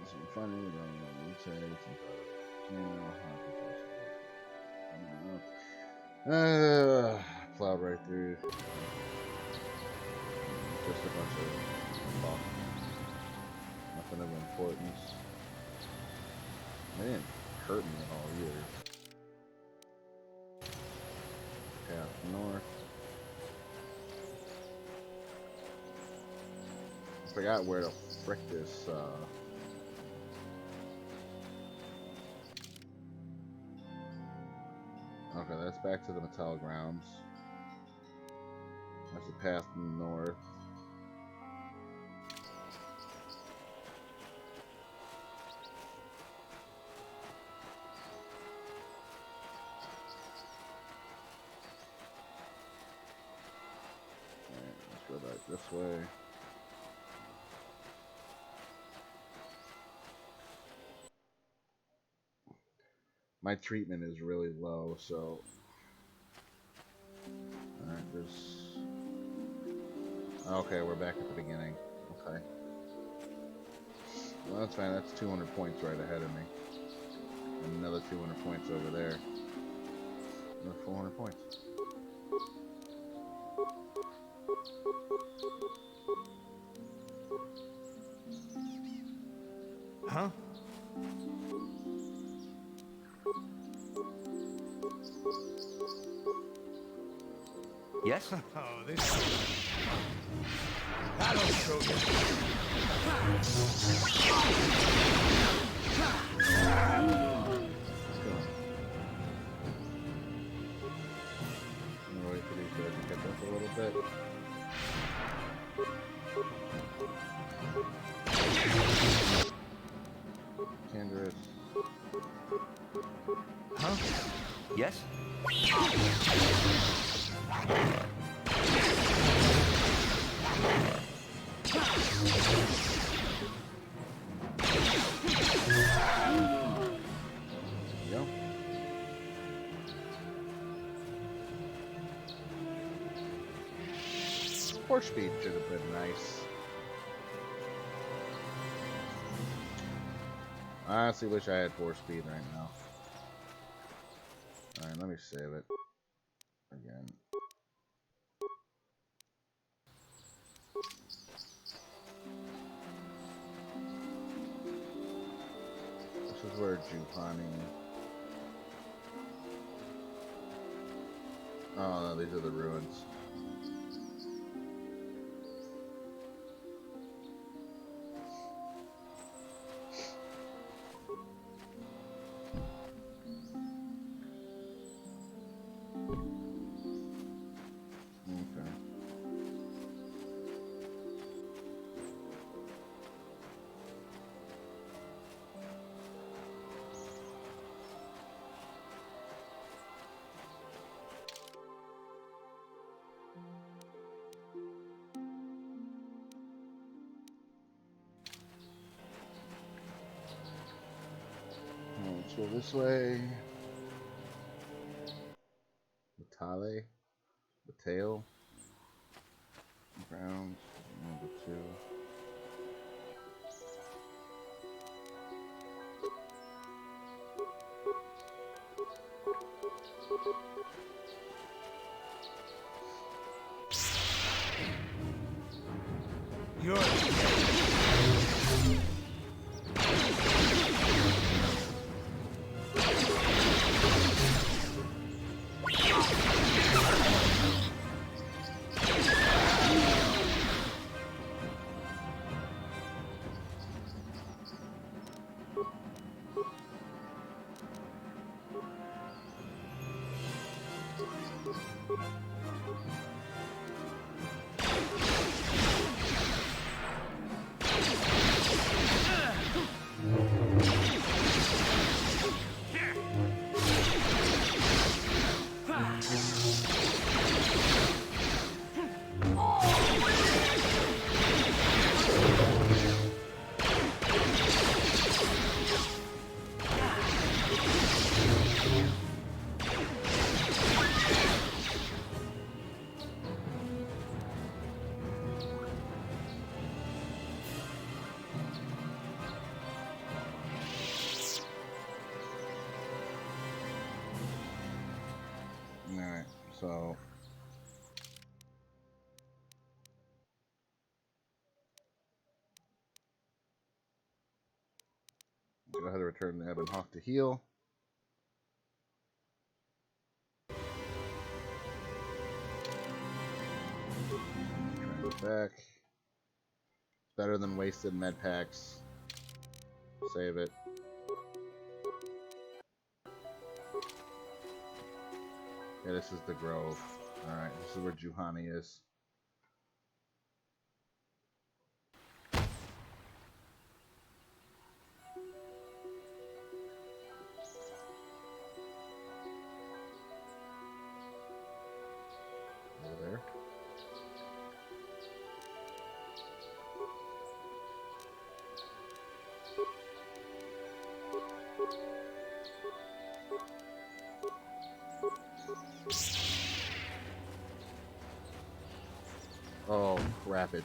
Some funny, plowed right through. Just a bunch of talk. Nothing of importance. They didn't hurt me at all either. Path north. I forgot where the frick this okay, that's back to the Mattel grounds. That's the path north. Alright, let's go back this way. My treatment is really low, so alright, there's okay, we're back at the beginning. Okay. Well, that's fine, that's 200 points right ahead of me. And another 200 points over there. Another 400 points. Huh? Yes? Oh, this... That'll show you. I'm gonna wait for these guys to catch up a little bit. Canderous. Huh? Yes? There we go. Force speed should have been nice. I honestly wish I had 4 speed right now. Alright, let me save it again. This is where Juhani. Oh no, these are the ruins. Okay. Let's go this way. Matale. Mateo. Grounds. Number 2. You're... So go ahead and return the Ebon Hawk to heal. Turn it back. Better than wasted med packs. Save it. Yeah, this is the Grove. Alright, this is where Juhani is. Over there. Oh, crappage.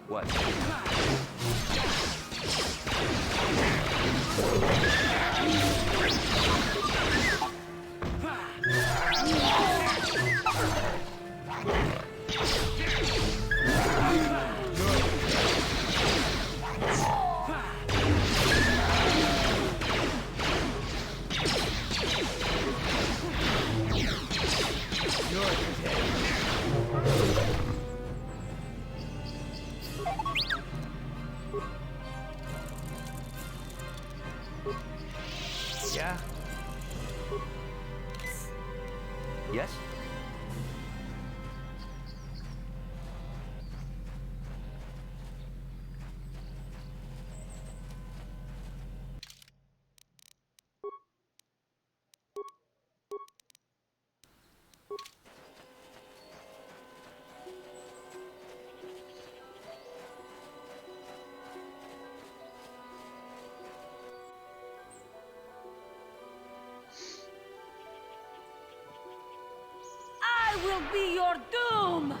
What? Yeah? Yes? I will be your doom!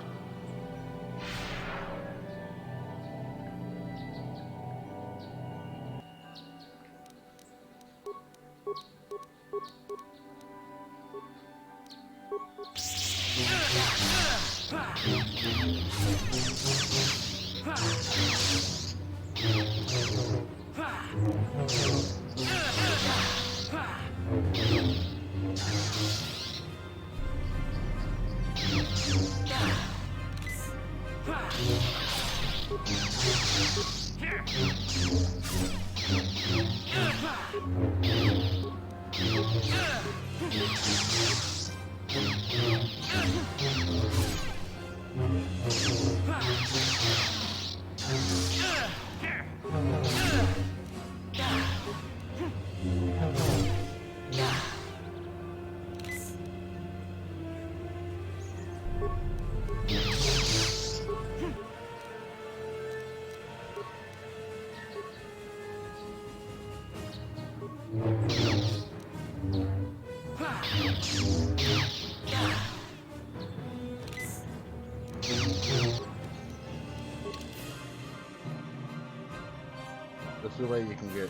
This is the way you can get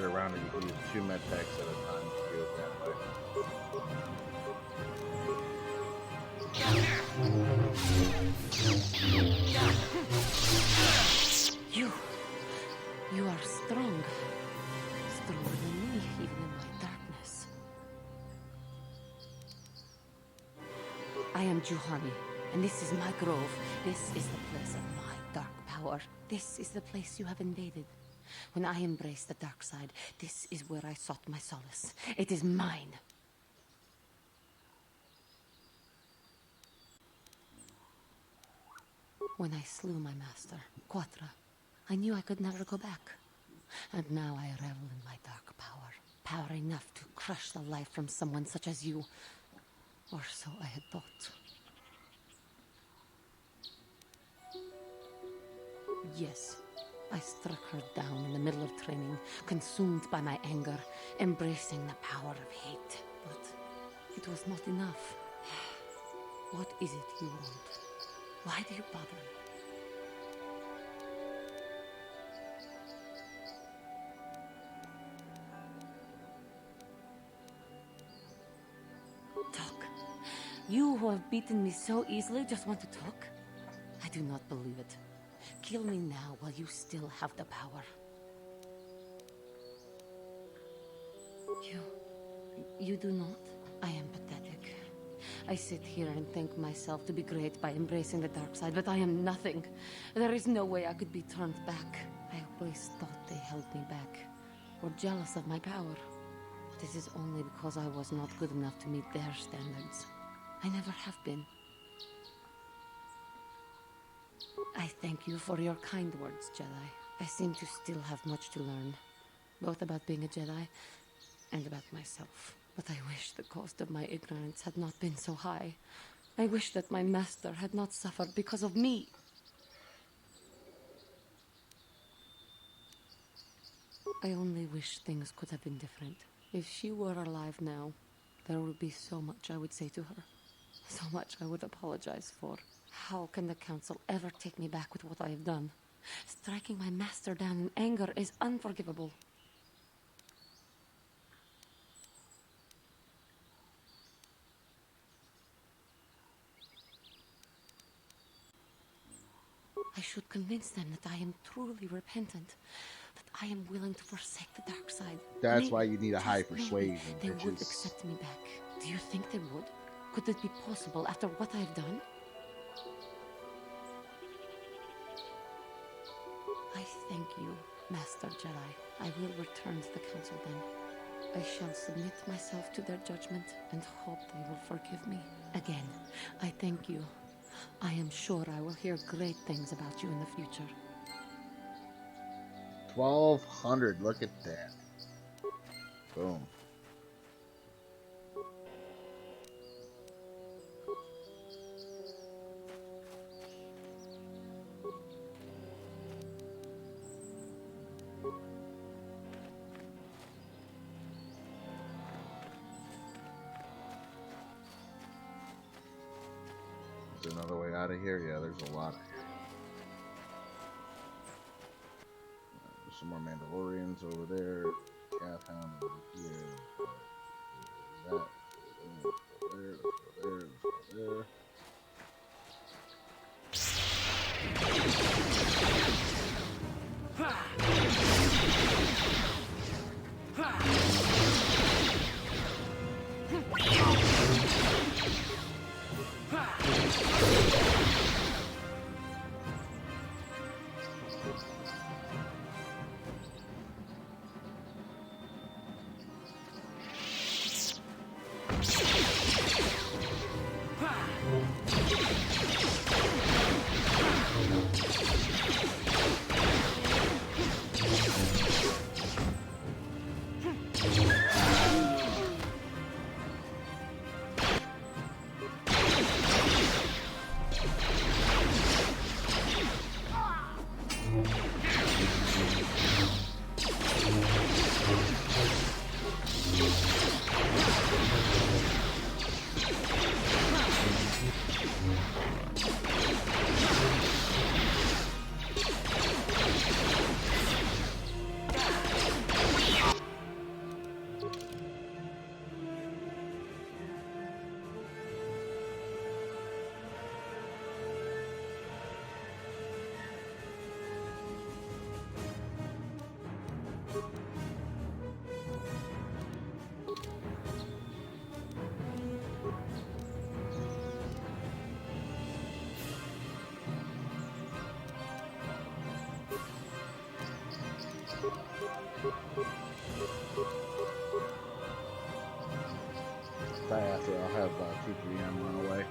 around it. You can use 2 med packs at a time to do it that way. You are strong. Stronger than me, even in my darkness. I am Juhani, and this is my grove. This is the place of my dark power. This is the place you have invaded. When I embraced the dark side, this is where I sought my solace. It is mine. When I slew my master, Quatra, I knew I could never go back. And now I revel in my dark power, power enough to crush the life from someone such as you. Or so I had thought. Yes, I struck her down in the middle of training, consumed by my anger, embracing the power of hate. But it was not enough. What is it you want? Why do you bother me? Talk. You who have beaten me so easily just want to talk? I do not believe it. Kill me now while you still have the power. You do not? I am pathetic. I sit here and think myself to be great by embracing the dark side, but I am nothing. There is no way I could be turned back. I always thought they held me back, or jealous of my power. This is only because I was not good enough to meet their standards. I never have been. I thank you for your kind words, Jedi. I seem to still have much to learn, both about being a Jedi and about myself. But I wish the cost of my ignorance had not been so high. I wish that my master had not suffered because of me. I only wish things could have been different. If she were alive now, there would be so much I would say to her. So much I would apologize for. How can the Council ever take me back with what I have done? Striking my master down in anger is unforgivable. I should convince them that I am truly repentant, that I am willing to forsake the dark side. That's Maybe, why you need a high just maybe, persuasion. they would Bitches. accept me back. Do you think they would? Could it be possible after what I have done? I thank you, Master Jedi. I will return to the Council then. I shall submit myself to their judgment and hope they will forgive me. Again, I thank you. I am sure I will hear great things about you in the future. 1200. Look at that. Boom. Is there another way out of here? Yeah, there's a lot of here. There's some more Mandalorians over there. Calf hound over here. That. Let's go there. Let's go there. Let's go there. Right after I'll have 2-3M run away.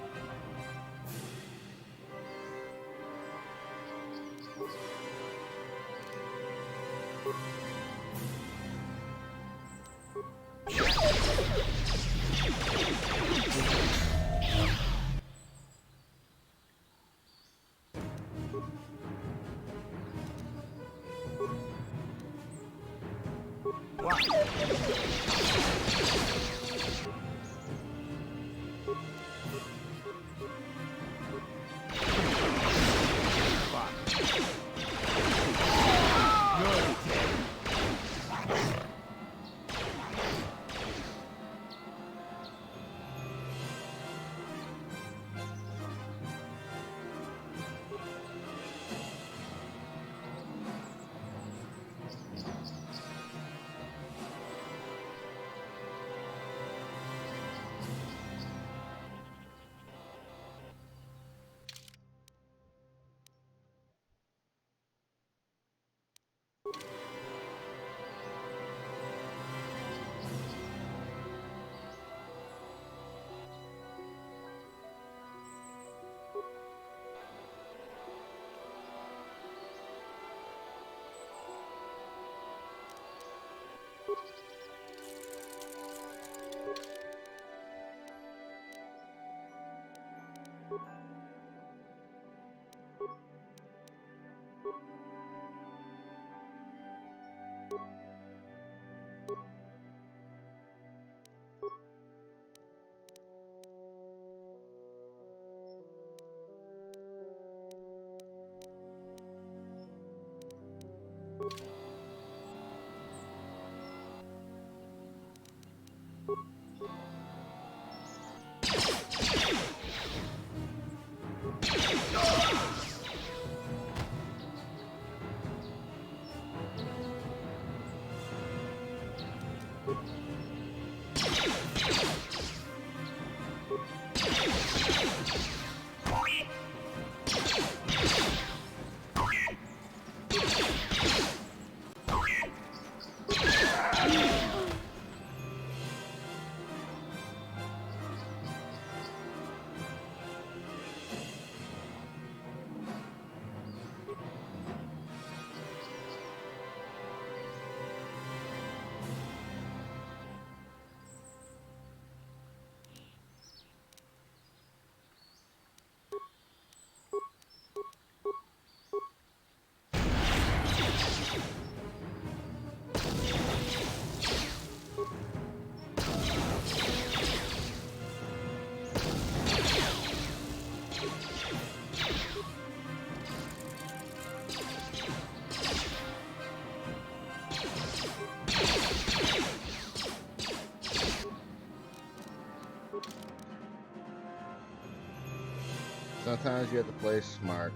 sometimes you have to play smart.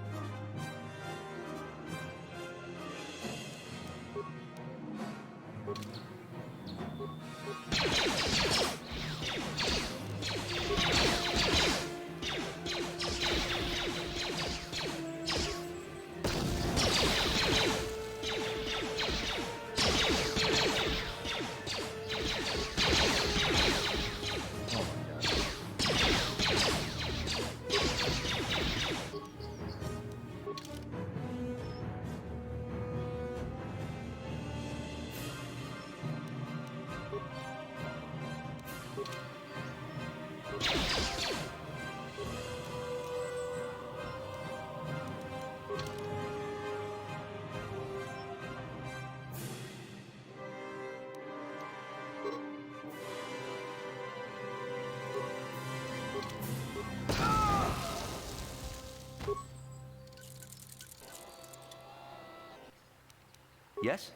Yes?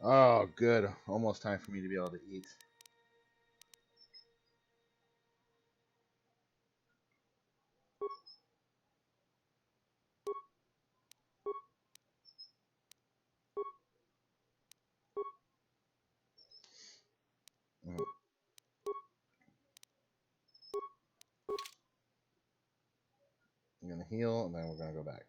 Oh, good. Almost time for me to be able to eat. I'm gonna heal, and then we're gonna go back.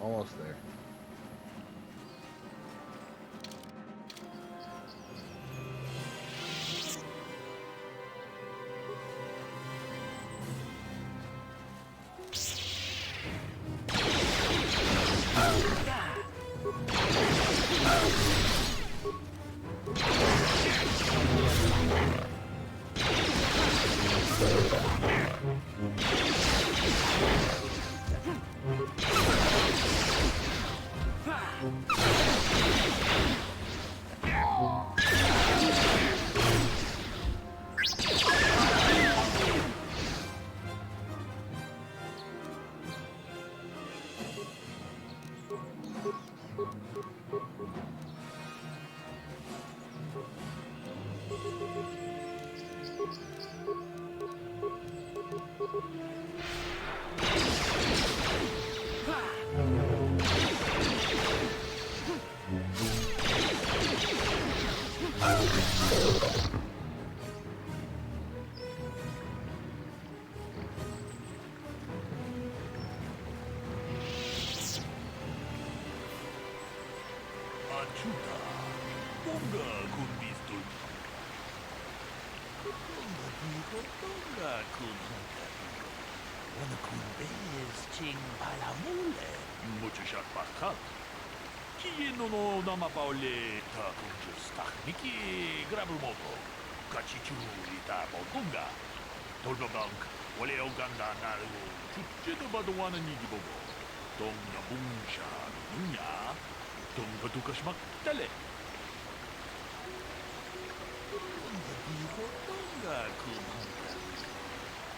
Almost there. Achuta, Bunga. kumbes ching palamule. Mucho shak bakat. Kieno no namapaule ta kunjus takniki grabumoto. Kachichu ita botunga. Tolbabank, wale oganda naru. Chuchedo baduana nigibobo. Dong nabungsha nunya. Dong batukashmak tale. Dijo tonga kunhunga.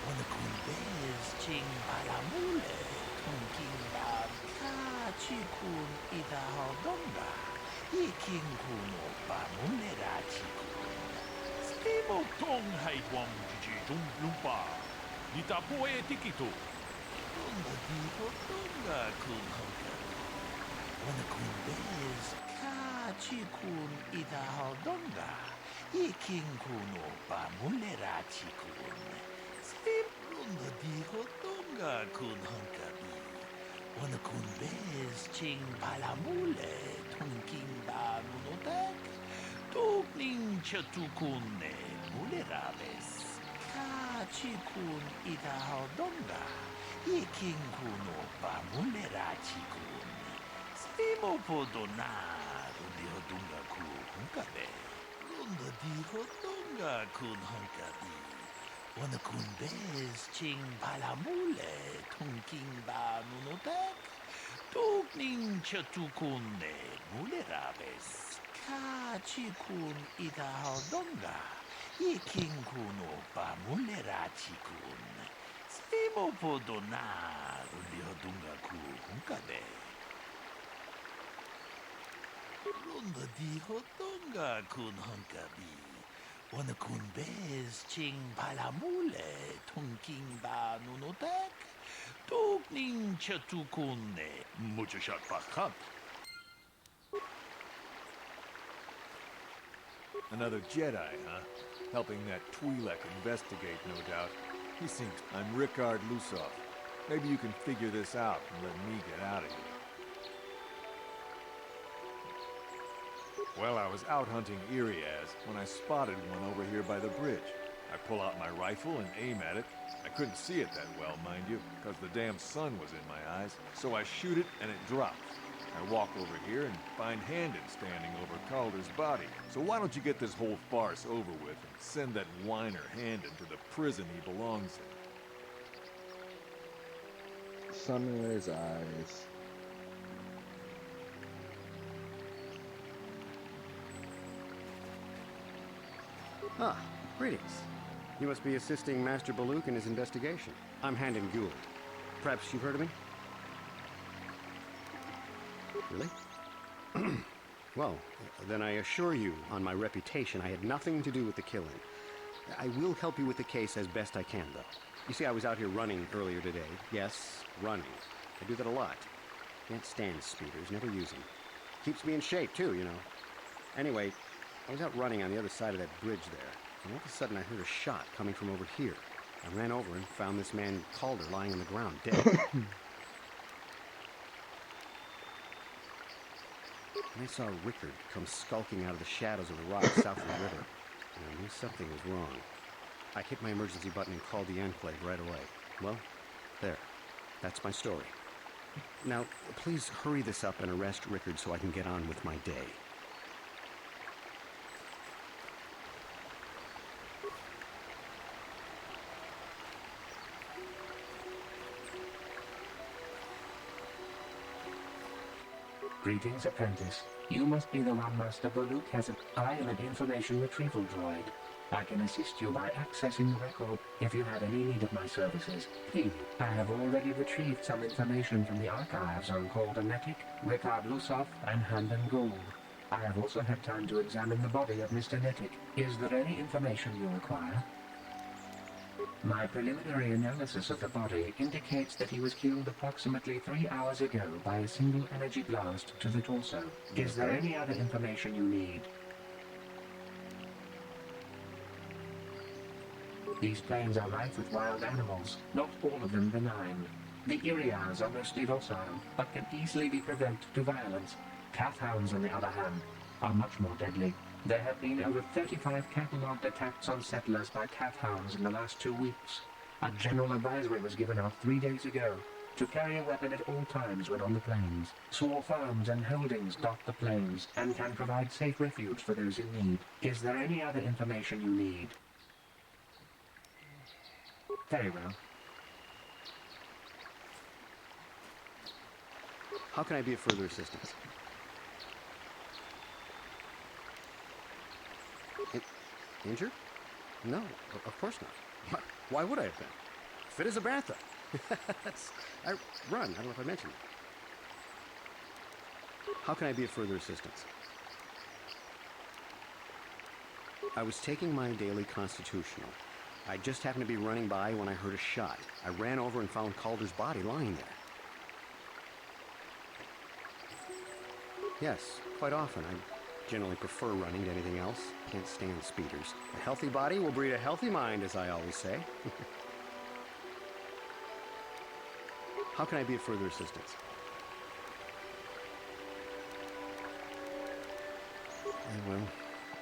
Wana kumbes ching palamule. Tonking bab ka chikun ida hodonga. Iking kuno pamulera chikun. Stimo tong haidwam jiji jung lumpa. Nita poe tikito. Tonga dijo tonga kunhunga. Wana kumbes ka chikun ida hodonga. Iking kuno pamulera chikun. Stimo tonga dijo tonga kunhunga. Wana kumbes ching palamule tunking ba munotek tukning chatukune muleraves ka chikun ida hodonga iking kuno pa mulera chikun stimo podona rundi hodunga ku hunkabe runda di hodonga kun hunkabi. Wana kumbes ching palamule tunking ba nunotek tukning chatukune muleraves ka chikun ida hodonga iking kuno pa mulera chikun stimo podona rundi hodunga ku hunkabe runda di hodonga kun hunkabi. Wana kumbes ching palamule tunking ba nunotek tukning chatukune mucho shak bakat. Another Jedi, huh? Helping that Twi'lek investigate, no doubt. He seems... I'm Rickard Lusov. Maybe you can figure this out and let me get out of here. Well, I was out hunting Iriaz when I spotted one over here by the bridge. I pull out my rifle and aim at it. I couldn't see it that well, mind you, because the damn sun was in my eyes. So I shoot it and it drops. I walk over here and find Handon standing over Calder's body. So why don't you get this whole farce over with and send that whiner Handon to the prison he belongs in? Sun in his eyes. Ah, greetings. You must be assisting Master Baluk in his investigation. I'm Handon Gould. Perhaps you've heard of me? Really? Well, then I assure you, on my reputation, I had nothing to do with the killing. I will help you with the case as best I can, though. You see, I was out here running earlier today. Yes, running. I do that a lot. Can't stand speeders, never use them. Keeps me in shape, too, you know. Anyway, I was out running on the other side of that bridge there, and all of a sudden I heard a shot coming from over here. I ran over and found this man Calder lying on the ground, dead. And I saw Rickard come skulking out of the shadows of the rocks south of the river, and I knew something was wrong. I hit my emergency button and called the Enclave right away. Well, there. That's my story. Now, please hurry this up and arrest Rickard so I can get on with my day. Greetings, apprentice. You must be the one Master Baluk has. I am an information retrieval droid. I can assist you by accessing the record if you have any need of my services. Please, I have already retrieved some information from the archives on Calder Netic, Rickard Lusov, and Handon Gould. I have also had time to examine the body of Mr. Netic. Is there any information you require? My preliminary analysis of the body indicates that he was killed approximately 3 hours ago by a single energy blast to the torso. Is there any other information you need? These plains are rife with wild animals, not all of them benign. The Irians are mostly docile, but can easily be provoked to violence. Kath hounds, on the other hand, are much more deadly. There have been over 35 catalogued attacks on settlers by Kath hounds in the last 2 weeks. A general advisory was given out 3 days ago to carry a weapon at all times when on the plains. Small farms and holdings dot the plains and can provide safe refuge for those in need. Is there any other information you need? Very well. How can I be of further assistance? Injured? No, of course not. Why would I have been? Fit as a bantha. I run. I don't know if I mentioned it. How can I be of further assistance? I was taking my daily constitutional. I just happened to be running by when I heard a shot. I ran over and found Calder's body lying there. Yes, quite often. I generally prefer running to anything else. Can't stand speeders. A healthy body will breed a healthy mind, as I always say. How can I be of further assistance? Well,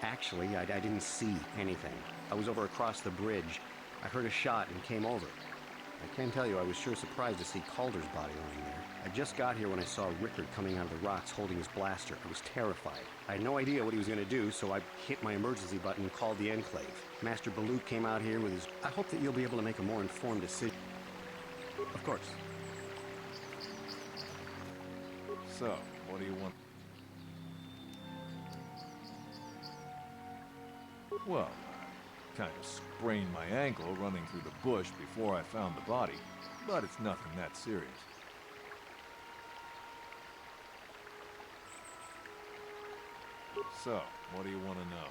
actually, I didn't see anything. I was over across the bridge. I heard a shot and came over. I can tell you I was sure surprised to see Calder's body lying there. I just got here when I saw Rickard coming out of the rocks holding his blaster. I was terrified. I had no idea what he was going to do, so I hit my emergency button and called the Enclave. Master Balut came out here with his... I hope that you'll be able to make a more informed decision. Of course. So, what do you want? Well, I kind of sprained my ankle running through the bush before I found the body, but it's nothing that serious. So, what do you want to know?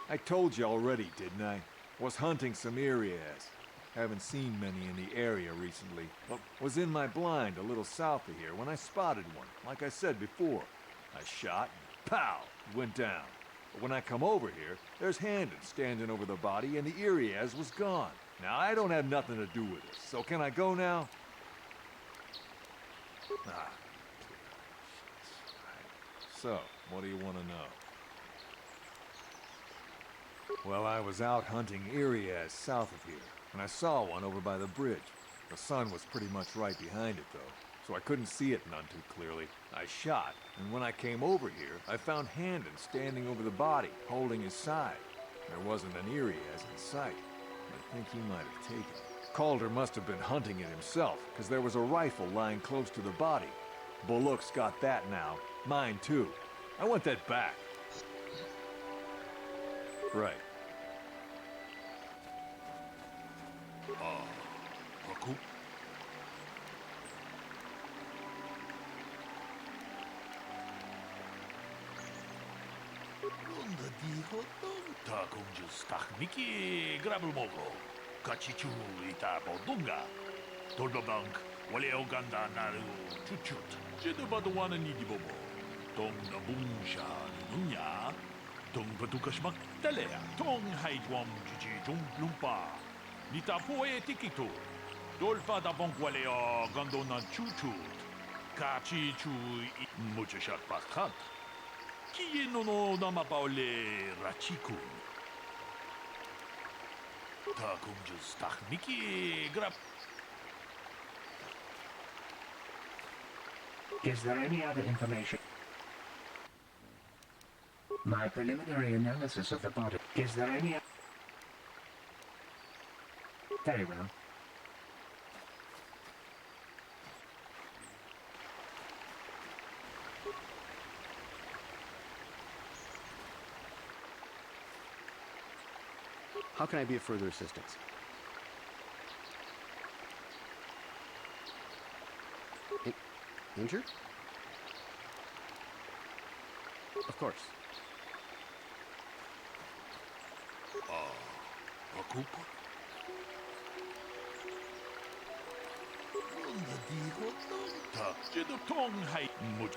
I told you already, didn't I? Was hunting some Irias. Haven't seen many in the area recently, but was in my blind a little south of here when I spotted one, like I said before. I shot and pow, went down. But when I come over here, there's Handon standing over the body and the Irias was gone. Now, I don't have nothing to do with this, so can I go now? Ah. So, what do you want to know? Well, I was out hunting Irias south of here, and I saw one over by the bridge. The sun was pretty much right behind it, though, so I couldn't see it none too clearly. I shot, and when I came over here, I found Handon standing over the body, holding his side. There wasn't an Irias in sight. I think he might have taken it. Calder must have been hunting it himself, because there was a rifle lying close to the body. Bullock's got that now. Mine, too. I want that back. Right. Haku? Ronda di hotdog. Ta kumjus takmiki grabul mogo. Kachichu ita bodunga. Tolbabank. Wale oganda naru chuchut. Jedubadwana nidibobo. Tong nabungsha nunya. Tong patukashmak talea. Tong haidwam juji jum lumpa. Nita poe tikitu. Dolpa da bonkwaleo gandona chuchut. Kachi chu muchashat paskat. Kiye no namapaole rachiku. Takumjus takmiki grab. Is there any other information? My preliminary analysis of the body. Is there any... Very well. How can I be of further assistance? Injured? Of course. Haku? Ronda di hotdog. Ta jedutong hai mut.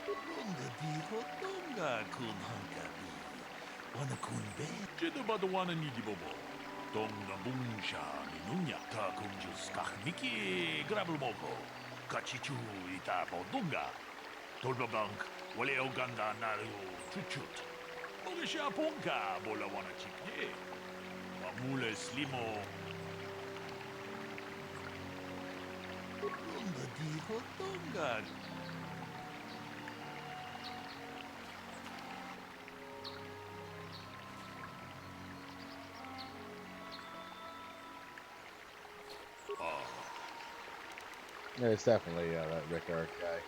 Ronda di hotdog kun hankabi. Wana kun be. Jedubadwana nidibobo. 동남봉샤 미누냐 타군주 스타미키 그라블모고 같이 주이다 보동가 돌바방크 원래 오간다 나루 추추트 모기샤 봉가 몰라와나 집네 마물레 슬리모 런다 디호 동가 Yeah, it's definitely that Rick Ark guy.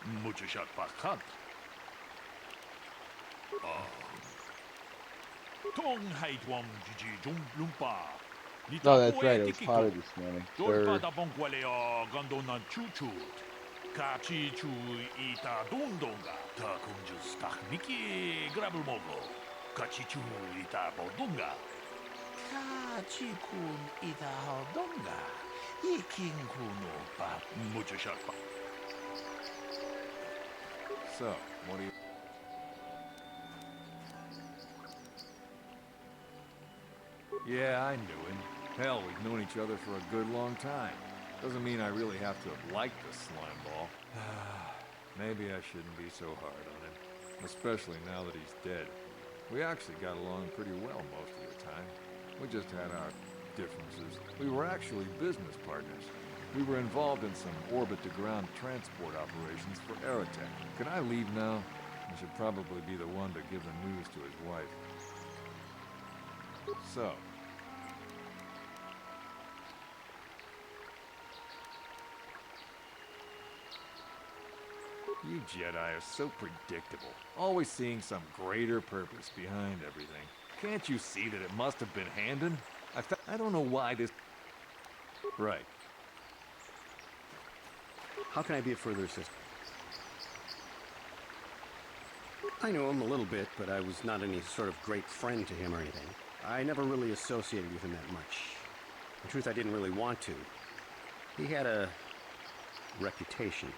무주샷 박한 동하이트왕 지지 종lumpa No, that's right. It was hotter this morning. 돌바다 봉과레어 간도난 추추 같이 주 이타 동동가 다 공주 스타미키 그라블 먹어 같이 주 이타 보동가 같이 군 이타 동가 이킹군오 밥 무주샷 박 So, what do you... Yeah, I knew him. Hell, we've known each other for a good long time. Doesn't mean I really have to have liked the slime ball. Maybe I shouldn't be so hard on him. Especially now that he's dead. We actually got along pretty well most of the time. We just had our differences. We were actually business partners. We were involved in some orbit-to-ground transport operations for Aerotech. Can I leave now? I should probably be the one to give the news to his wife. So. You Jedi are so predictable. Always seeing some greater purpose behind everything. Can't you see that it must have been Handon? I don't know why this... Right. How can I be of further assistance? I know him a little bit, but I was not any sort of great friend to him or anything. I never really associated with him that much. In truth, I didn't really want to. He had a reputation.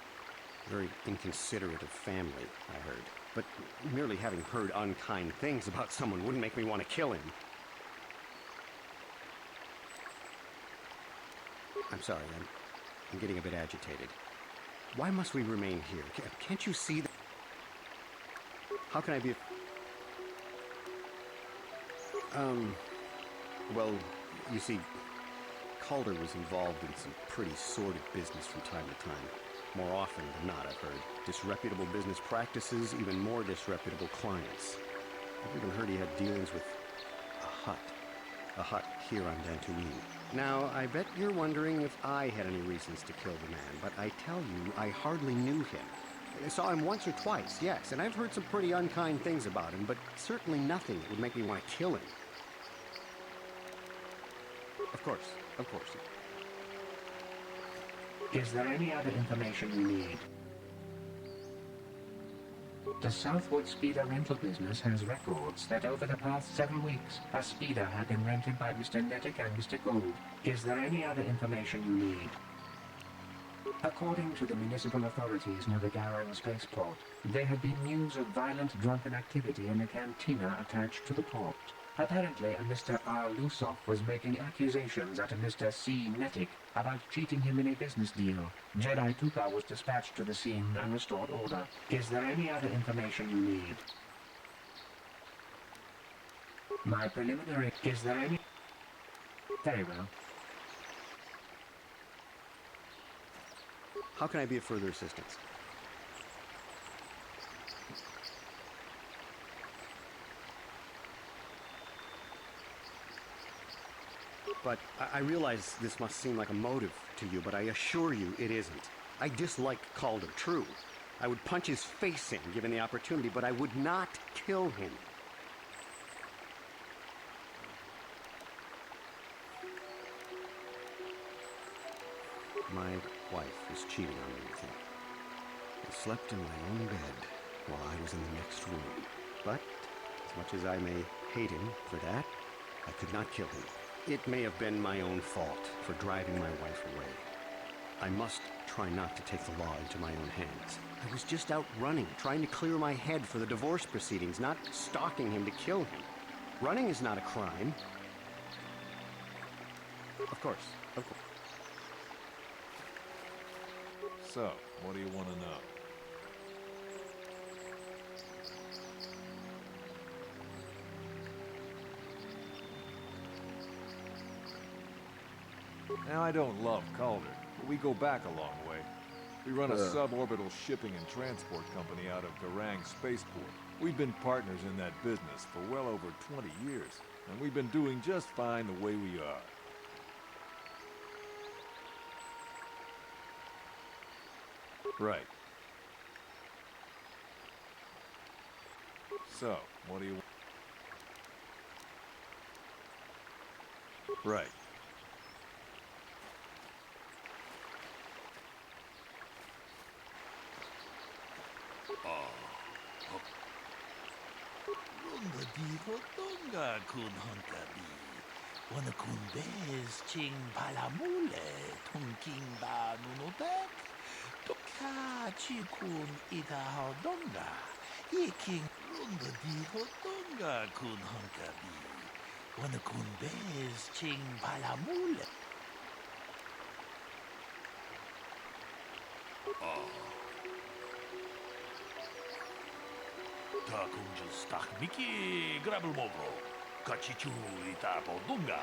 Very inconsiderate of family, I heard. But merely having heard unkind things about someone wouldn't make me want to kill him. I'm sorry, I'm getting a bit agitated. Why must we remain here? Can't you see that? How can I be... Well, you see, Calder was involved in some pretty sordid business from time to time. More often than not, I've heard. Disreputable business practices, even more disreputable clients. I've even heard he had dealings with a hut here on Dantooine. Now, I bet you're wondering if I had any reasons to kill the man, but I tell you, I hardly knew him. I saw him once or twice, yes, and I've heard some pretty unkind things about him, but certainly nothing that would make me want to kill him. Of course, of course. Is there any other information you need? The Southwood Speeder rental business has records that over the past several weeks, a speeder had been rented by Mr. Nettic and Mr. Gould. Is there any other information you need? According to the municipal authorities near the Garrow spaceport, there had been news of violent drunken activity in a cantina attached to the port. Apparently, a Mr. R. Lusoff was making accusations at a Mr. C. Nettic about cheating him in a business deal. Jedi Tuka was dispatched to the scene and restored order. Is there any other information you need? My preliminary... Is there any... Very well. How can I be of further assistance? But I realize this must seem like a motive to you, but I assure you it isn't. I dislike Calder, true. I would punch his face in, given the opportunity, but I would not kill him. My wife was cheating on me with him. I slept in my own bed while I was in the next room. But, as much as I may hate him for that, I could not kill him. It may have been my own fault for driving my wife away. I must try not to take the law into my own hands. I was just out running, trying to clear my head for the divorce proceedings, not stalking him to kill him. Running is not a crime. Of course, of course. So, what do you want to know? Now, I don't love Calder, but we go back a long way. We run a suborbital shipping and transport company out of Garang Spaceport. We've been partners in that business for well over 20 years, and we've been doing just fine the way we are. Right. So, what do you want? Right. Runga diho tonga kun honkabi. Wana kun bez ching palamule tongking ba nunotek. Toka chikun ita hodonga. Iking runga diho tonga kun honkabi. Wana kun bez ching palamule. Takunju stak miki grabel mogo. Kachichu ita podunga.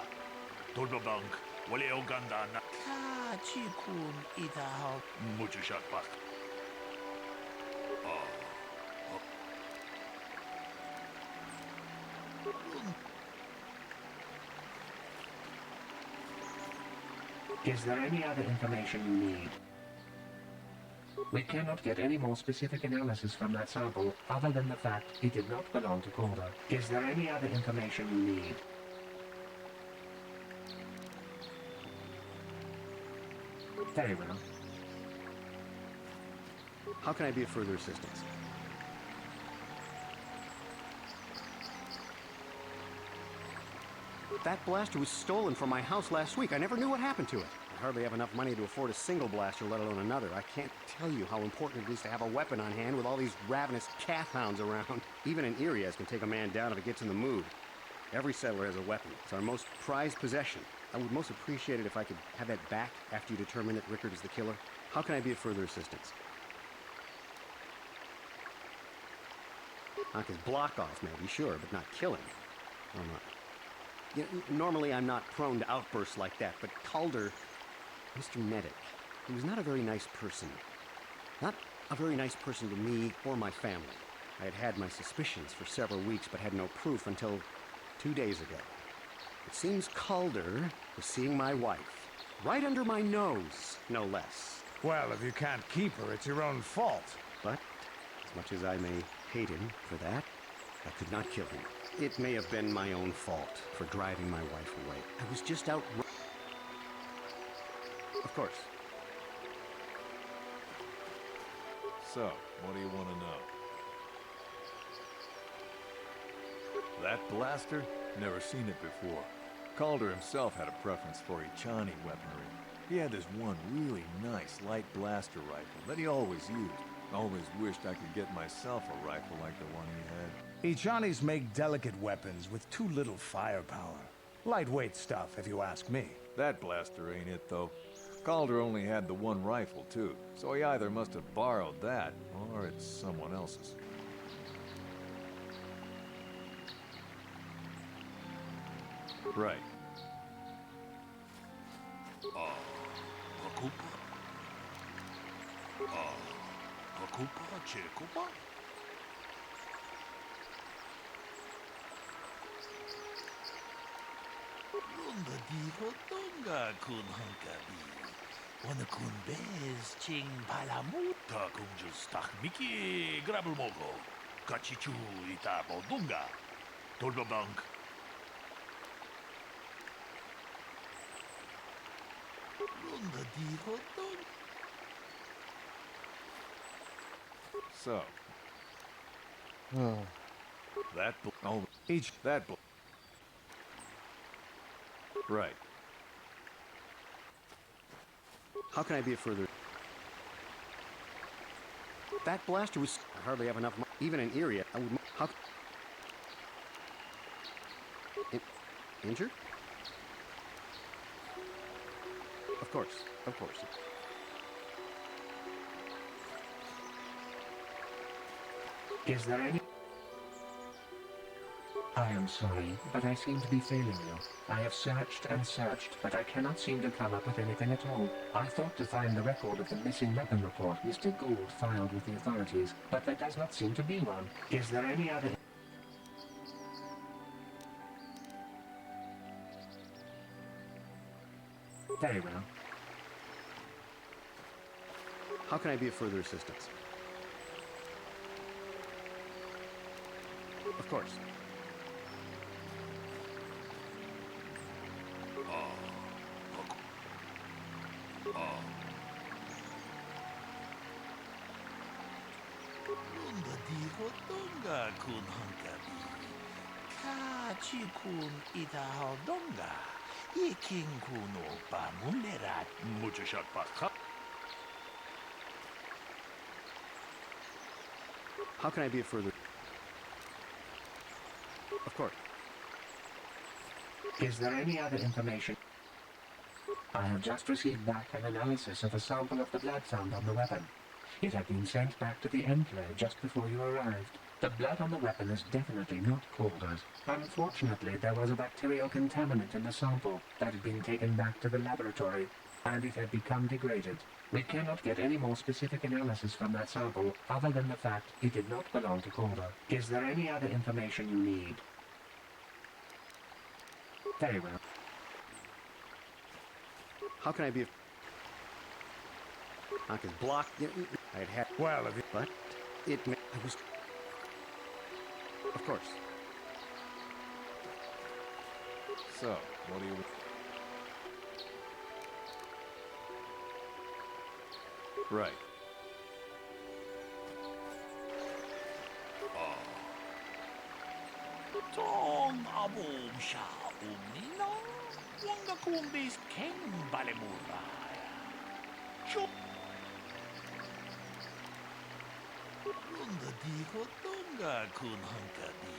Tolbabank wale oganda na. Kachikun ita ho. Mucho shot pak. Is there any other information you need? We cannot get any more specific analysis from that sample other than the fact it did not belong to KOTOR. Is there any other information you need? Very well. How can I be of further assistance? That blaster was stolen from my house last week. I never knew what happened to it. I hardly have enough money to afford a single blaster, let alone another. I can't tell you how important it is to have a weapon on hand with all these ravenous calf hounds around. Even an Irias can take a man down if it gets in the mood. Every settler has a weapon. It's our most prized possession. I would most appreciate it if I could have that back after you determine that Rickard is the killer. How can I be of further assistance? Knock his block off, maybe, sure, but not kill him. Oh, no. You know, normally I'm not prone to outbursts like that, but Calder, Mr. Medic, he was not a very nice person. Not a very nice person to me or my family. I had had my suspicions for several weeks, but had no proof until 2 days ago. It seems Calder was seeing my wife, right under my nose, no less. Well, if you can't keep her, it's your own fault. But, as much as I may hate him for that, I could not kill him. It may have been my own fault for driving my wife away. I was just out... Of course. So, what do you want to know? That blaster? Never seen it before. Calder himself had a preference for Ichani weaponry. He had this one really nice light blaster rifle that he always used. Always wished I could get myself a rifle like the one he had. Ichanis make delicate weapons with too little firepower. Lightweight stuff, if you ask me. That blaster ain't it, though. Calder only had the one rifle, too, so he either must have borrowed that, or it's someone else's. Right. Hakupa. Hakupa, Chekupa. Runga diho tonga kun hankabi. Ona kun bez ching palamuta kung justak miki grabul mogo. Kachichu ita bodunga. Tolbabank. Runda di hotdog. So. That oh, each that right. How can I be a further? That blaster was hardly have enough. Even in area, I would. How? Injured? Of course, of course. Is there any... I am sorry, but I seem to be failing you. I have searched and searched, but I cannot seem to come up with anything at all. I thought to find the record of the missing weapon report Mr. Gould filed with the authorities, but there does not seem to be one. Is there any other... Very well. How can I be of further assistance? Of course. Runda di hotdonga kun hankabi. Kachi kun ita hotdonga. Yeking kuno pa mulerat. Mujashak pa. How can I be of further? Of course. Is there any other information? I have just received back an analysis of a sample of the blood found on the weapon. It had been sent back to the Enclave just before you arrived. The blood on the weapon is definitely not Calder's. Unfortunately, there was a bacterial contaminant in the sample that had been taken back to the laboratory, and it had become degraded. We cannot get any more specific analysis from that sample other than the fact it did not belong to Calder. Is there any other information you need? Very well. How can I be of... I could block... I had had... Well, if you... But it... I was... Of course. So, what do you... Right. Tong abom siya umnina. Wanga kumbis king balimura. Chup. Runda di hotdonga kun hankabi.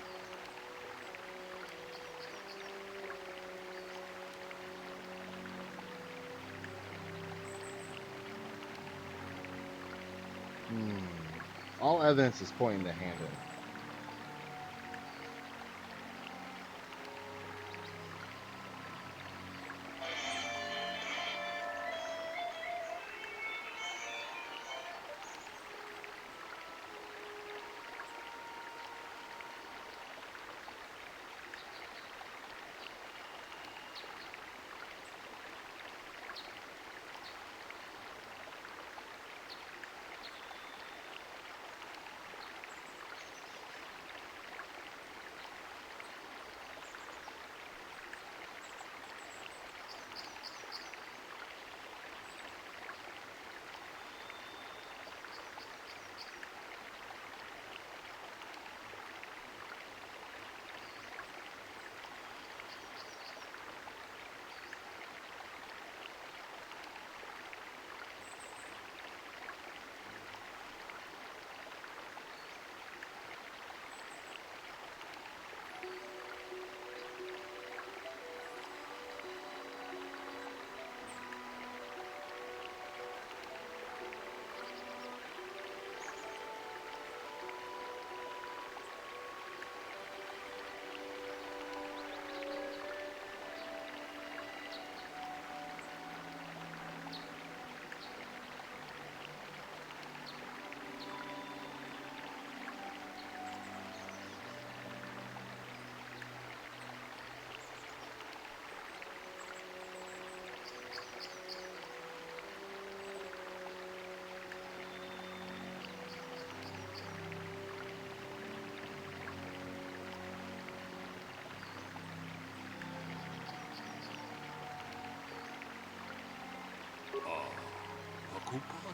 All evidence is pointing to Handon.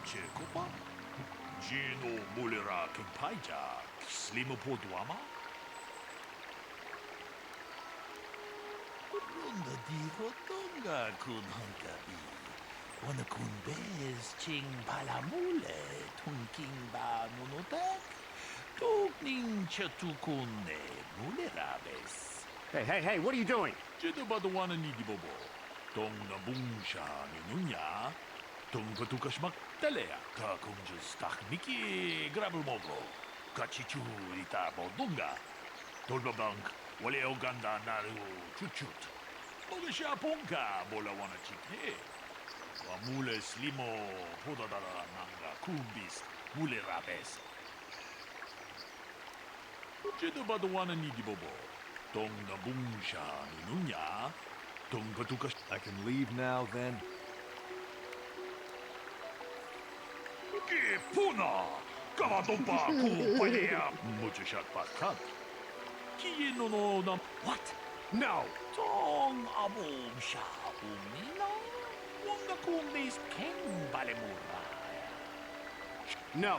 Chekopa? Gino Mulera Kimpaija, Slimo Podwama? Runda di Rotonga kun Hunkabi. Wana kun bez ching palamule, tunking ba monotek, tugning chatukune mulerabes. Hey, what are you doing? Jeda badawana ni di bobo. Tong na bungsha ni nunya. Tung patukas magtalea. Kakunjas takmiki grabelmogo. Kachichu ita bodunga. Tolbabank wale oganda naru chuchut. Mogasha punka bola wana chikne. Wamule slimo podadara nanga kumbis mule rabes. Jeda badawana ni di bobo. Tong na bungsha ni nunya. Tung patukas. I can leave now, then? Que puna! Kavadompa kupalea! Muchashat patkat. Kieno no na. What? No! Tong abom sha umina. Wanga kumbis ken balemura. No.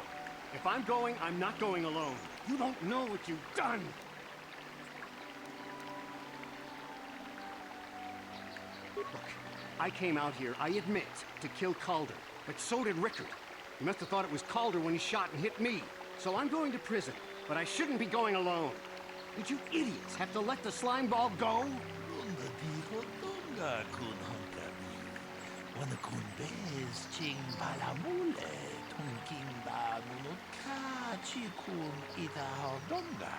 If I'm going, I'm not going alone. You don't know what you've done. Look, I came out here, I admit, to kill Calder. But so did Rickard. He must have thought it was Calder when he shot and hit me. So I'm going to prison, but I shouldn't be going alone. Did you idiots have to let the slime ball go? Runda di Rotonga kun Hunkabi. Wana kun bez ching balamule. Tunking ba nunutka chikun ita hodonga.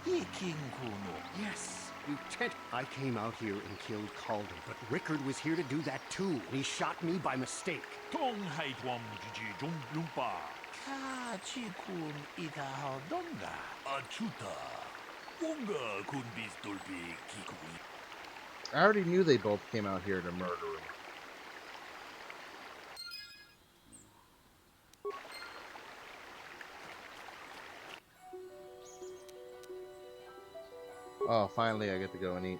Iking kuno. Yes, Lieutenant. I came out here and killed Calder, but Rickard was here to do that too, and he shot me by mistake. Tong haitwam jiji jumplumpa. Ka chikun ita hodonga. Achuta. Wonga kun bis dolpi kikui. I already knew they both came out here to murder him. Oh, finally I get to go and eat.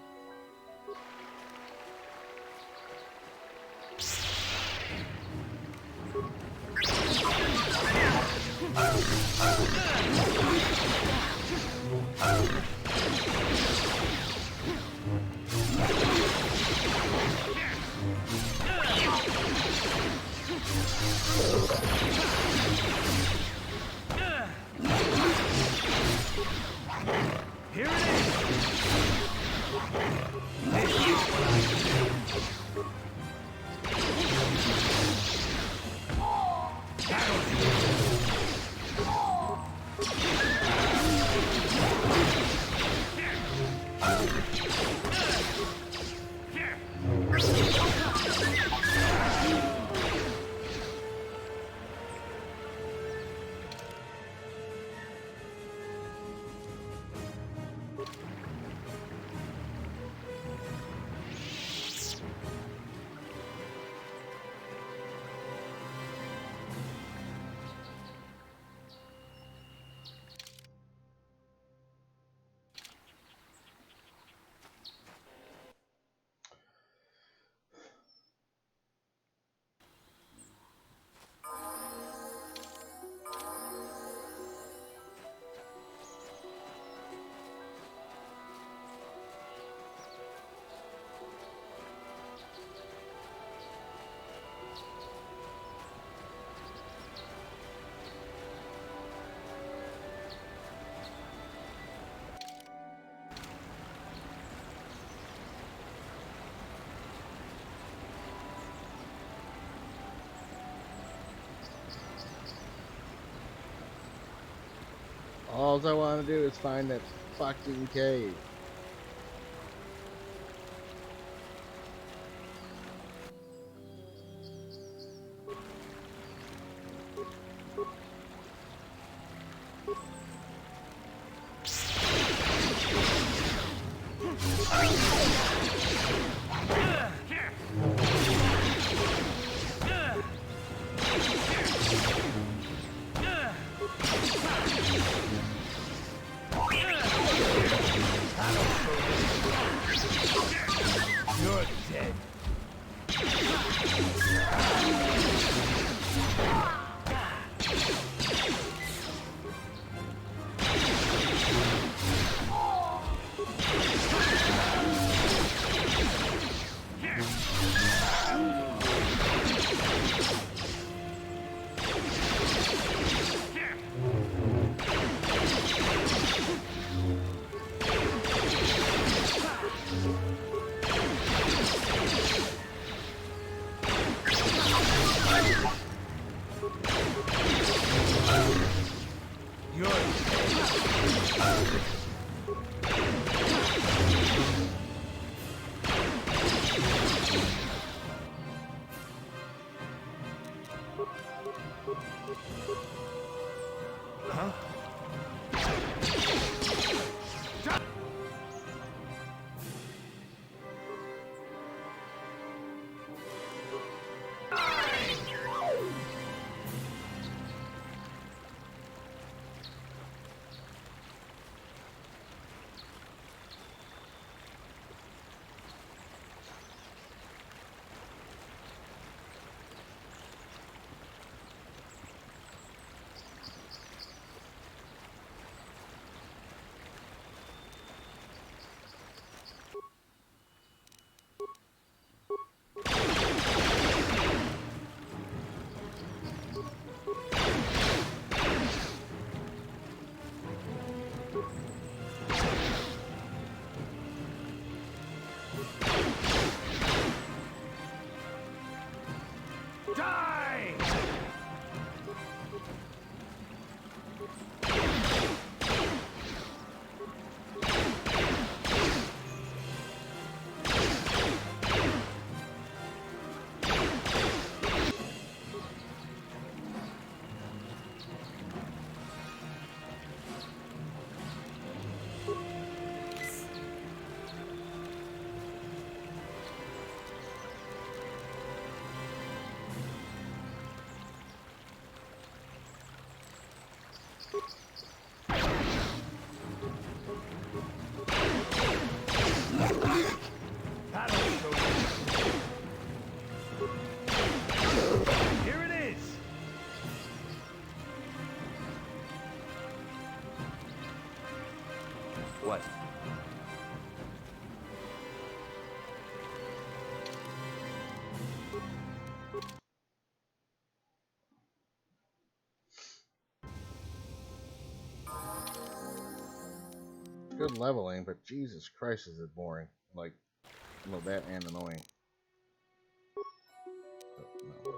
Here it is! This is what I do. All I want to do is find that fucking cave. You're dead. Good leveling, but Jesus Christ, is it boring. Like, well, that and annoying. No.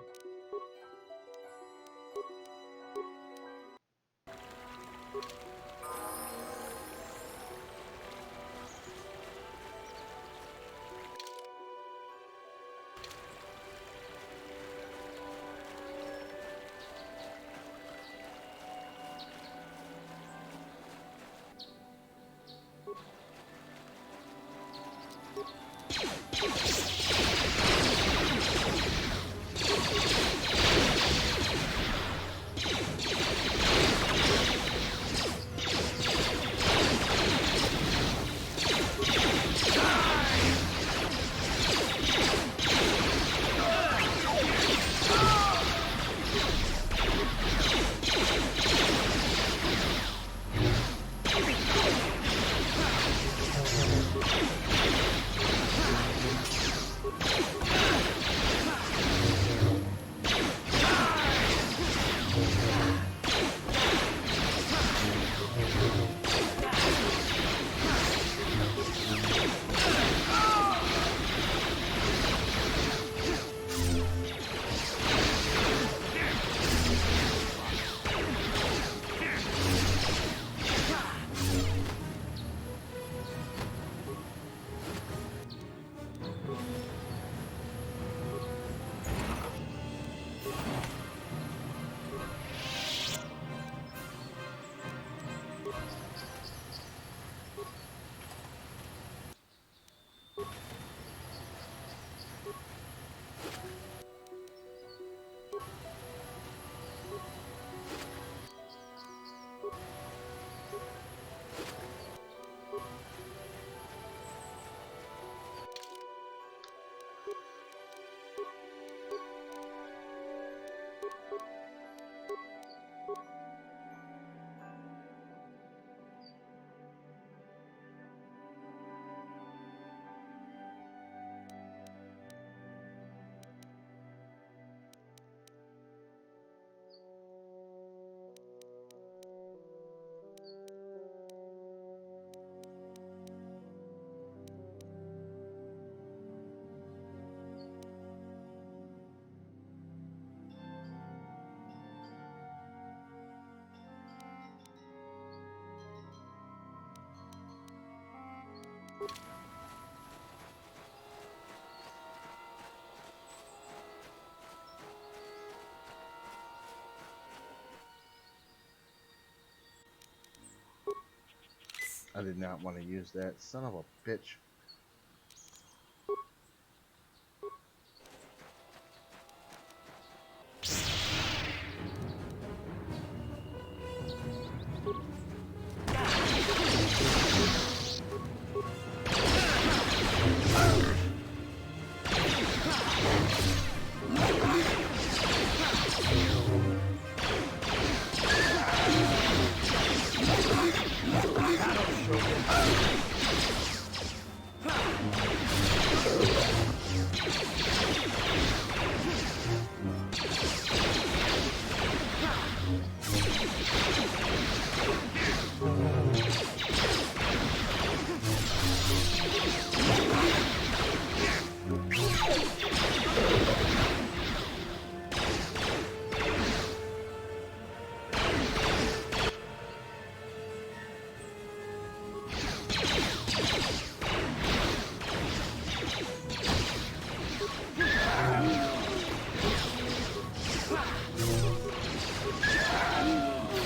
I did not want to use that. Son of a bitch.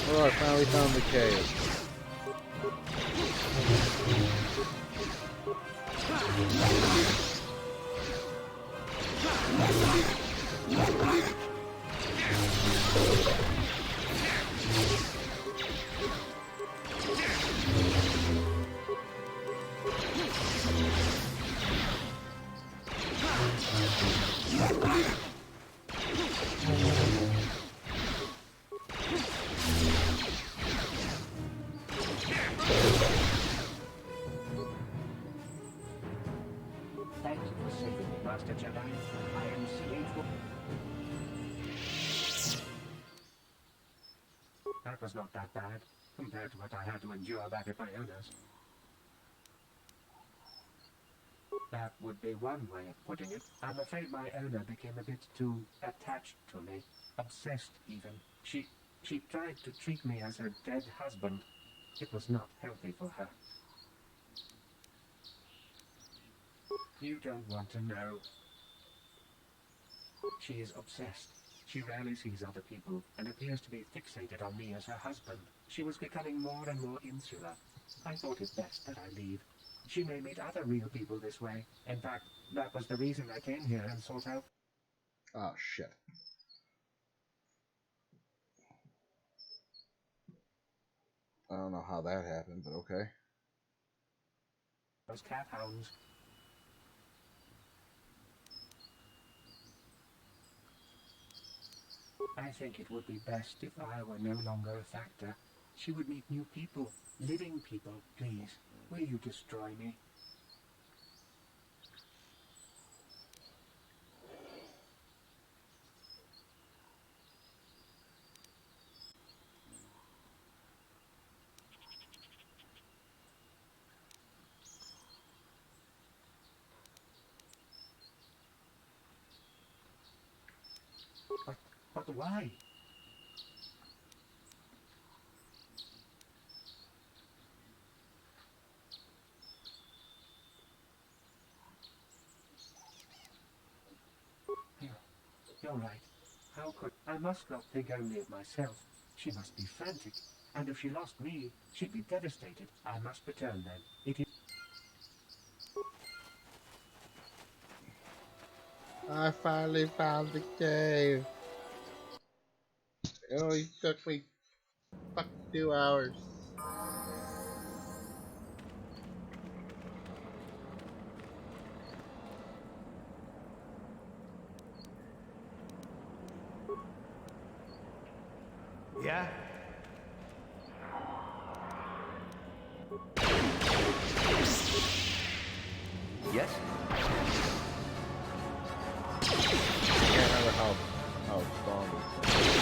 Oh, I finally found the cave. Thank you for saving me, Master Jedi. I am seeing for... That was not that bad, compared to what I had to endure back at my owner's. That would be one way of putting it. I'm afraid my owner became a bit too attached to me. Obsessed, even. She tried to treat me as her dead husband. It was not healthy for her. You don't want to know. She is obsessed. She rarely sees other people and appears to be fixated on me as her husband. She was becoming more and more insular. I thought it best that I leave. She may meet other real people this way. In fact, that was the reason I came here and sought out. Oh, shit. I don't know how that happened, but okay. Those cat hounds. I think it would be best if I were no longer a factor. She would meet new people, living people. Please, will you destroy me? But why? You're right. How could... I must not think only of myself. She must be frantic. And if she lost me, she'd be devastated. I must return then. It is... I finally found the cave. It only took me fucking 2 hours. Yeah? Yes? I can't remember how strong it is.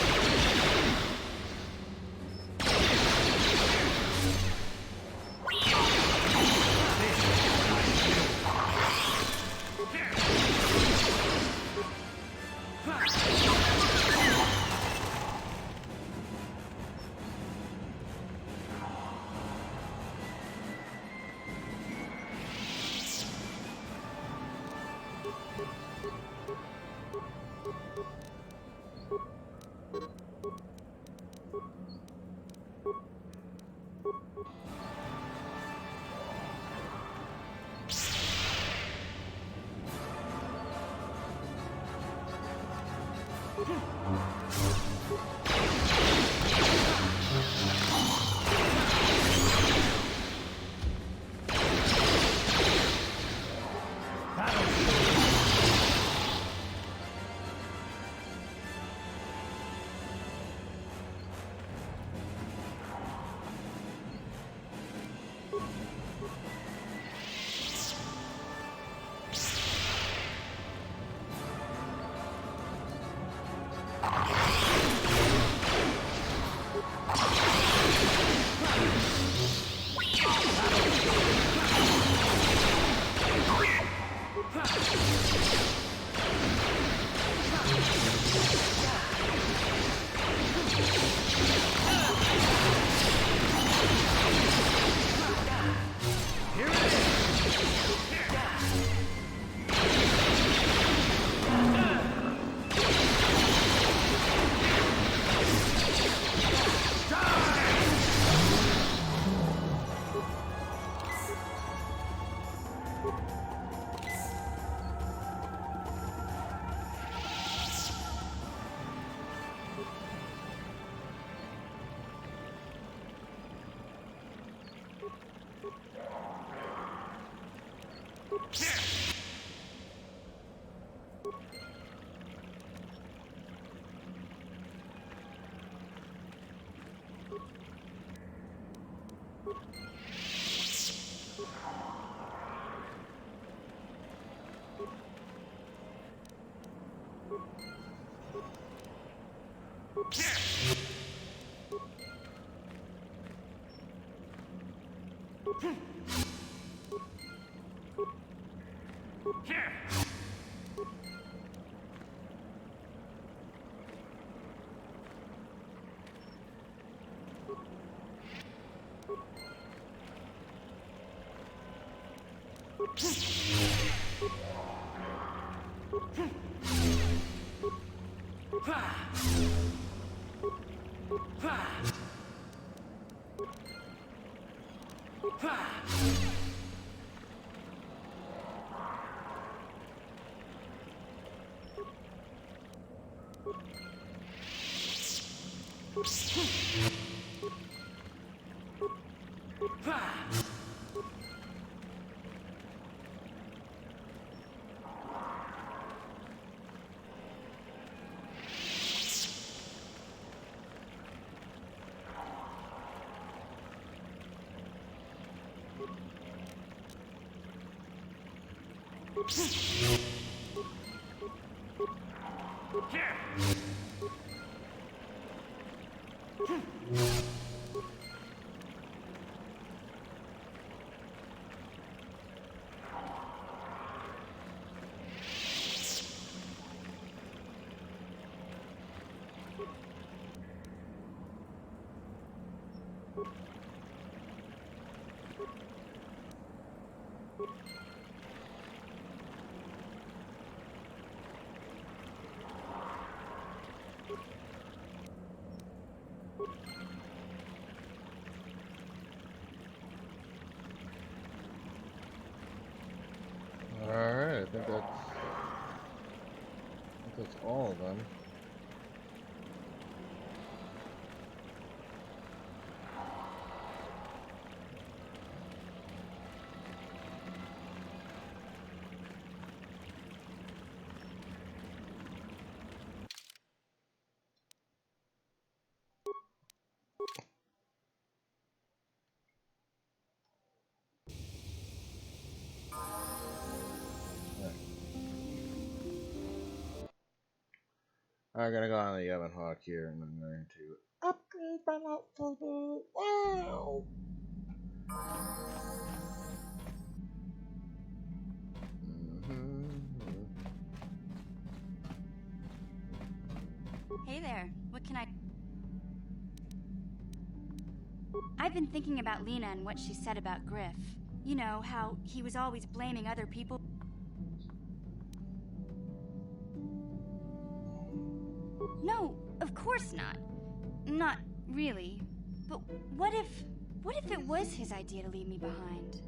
Alright, I think that's all of them. I'm gonna go on the Yevon Hawk here, and I'm going to upgrade my outfit. Wow! Hey there, what can I... I've been thinking about Lena and what she said about Griff. You know, how he was always blaming other people. No, of course not. Not really. But what if it was his idea to leave me behind?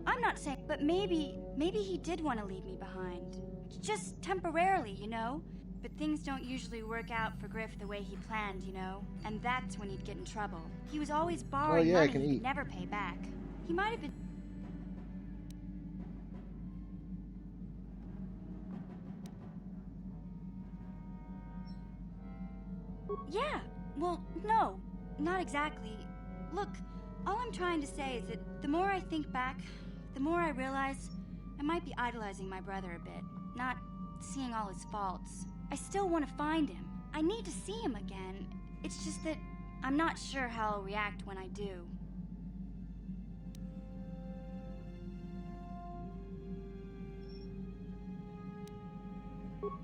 I'm not saying, but maybe he did want to leave me behind. Just temporarily, you know? But things don't usually work out for Griff the way he planned, you know? And that's when he'd get in trouble. He was always borrowing money he could never pay back. He might have been... Yeah, well, no, not exactly. Look, all I'm trying to say is that the more I think back, the more I realize I might be idolizing my brother a bit, not seeing all his faults. I still want to find him. I need to see him again. It's just that I'm not sure how I'll react when I do.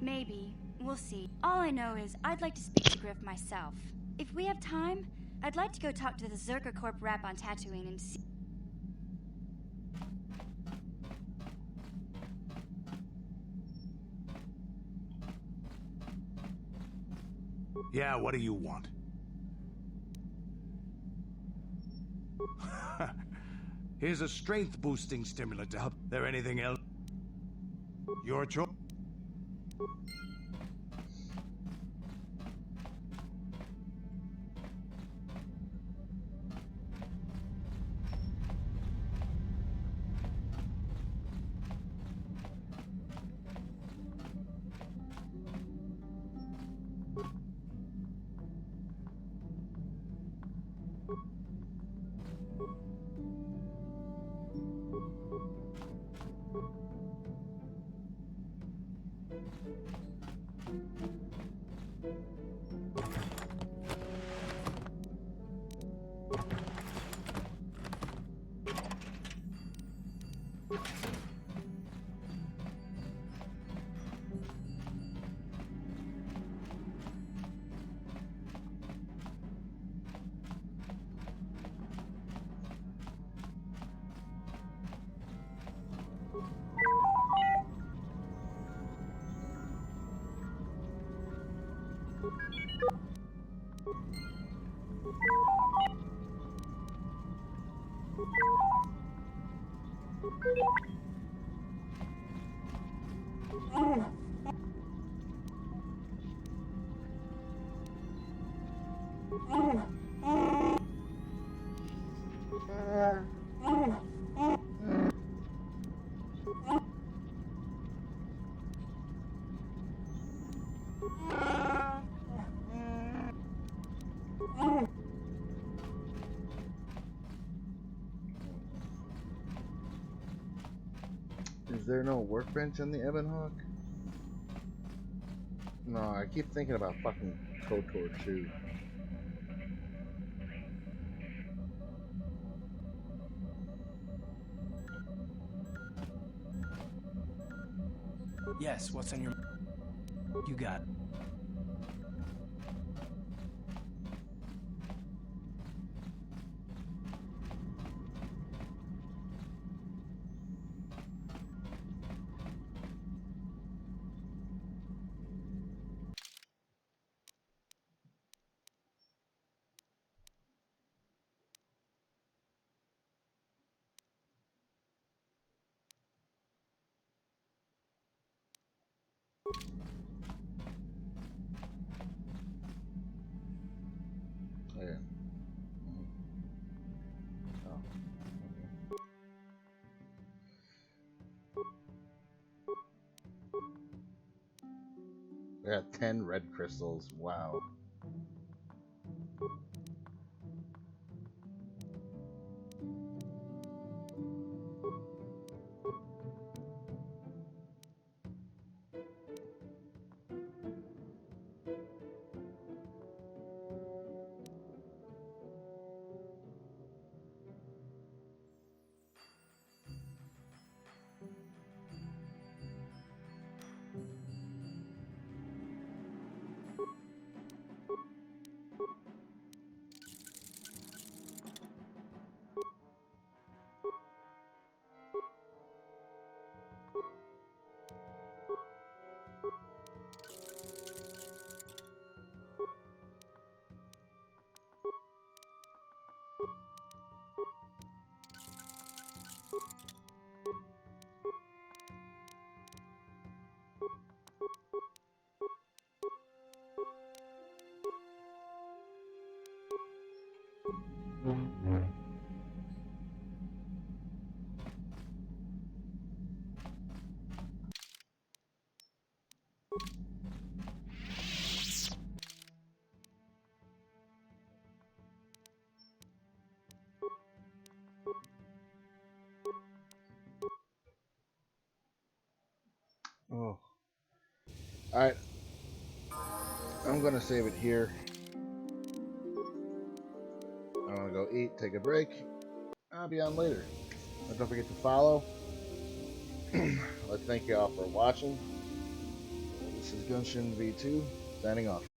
Maybe. We'll see. All I know is I'd like to speak to Griff myself. If we have time, I'd like to go talk to the Zerker Corp rep on Tatooine and see... Yeah, what do you want? Here's a strength-boosting stimulant to help. There anything else? Your choice. Is there no workbench on the Ebon Hawk? No, I keep thinking about fucking KOTOR 2. Yes, what's on your... You got... Oh, yeah. Oh. I got 10 red crystals. Wow. Oh. Alright. I'm going to save it here. I'm going to go eat, take a break. I'll be on later. Don't forget to follow. Let's thank you all for watching. This is Gunshin V2, signing off.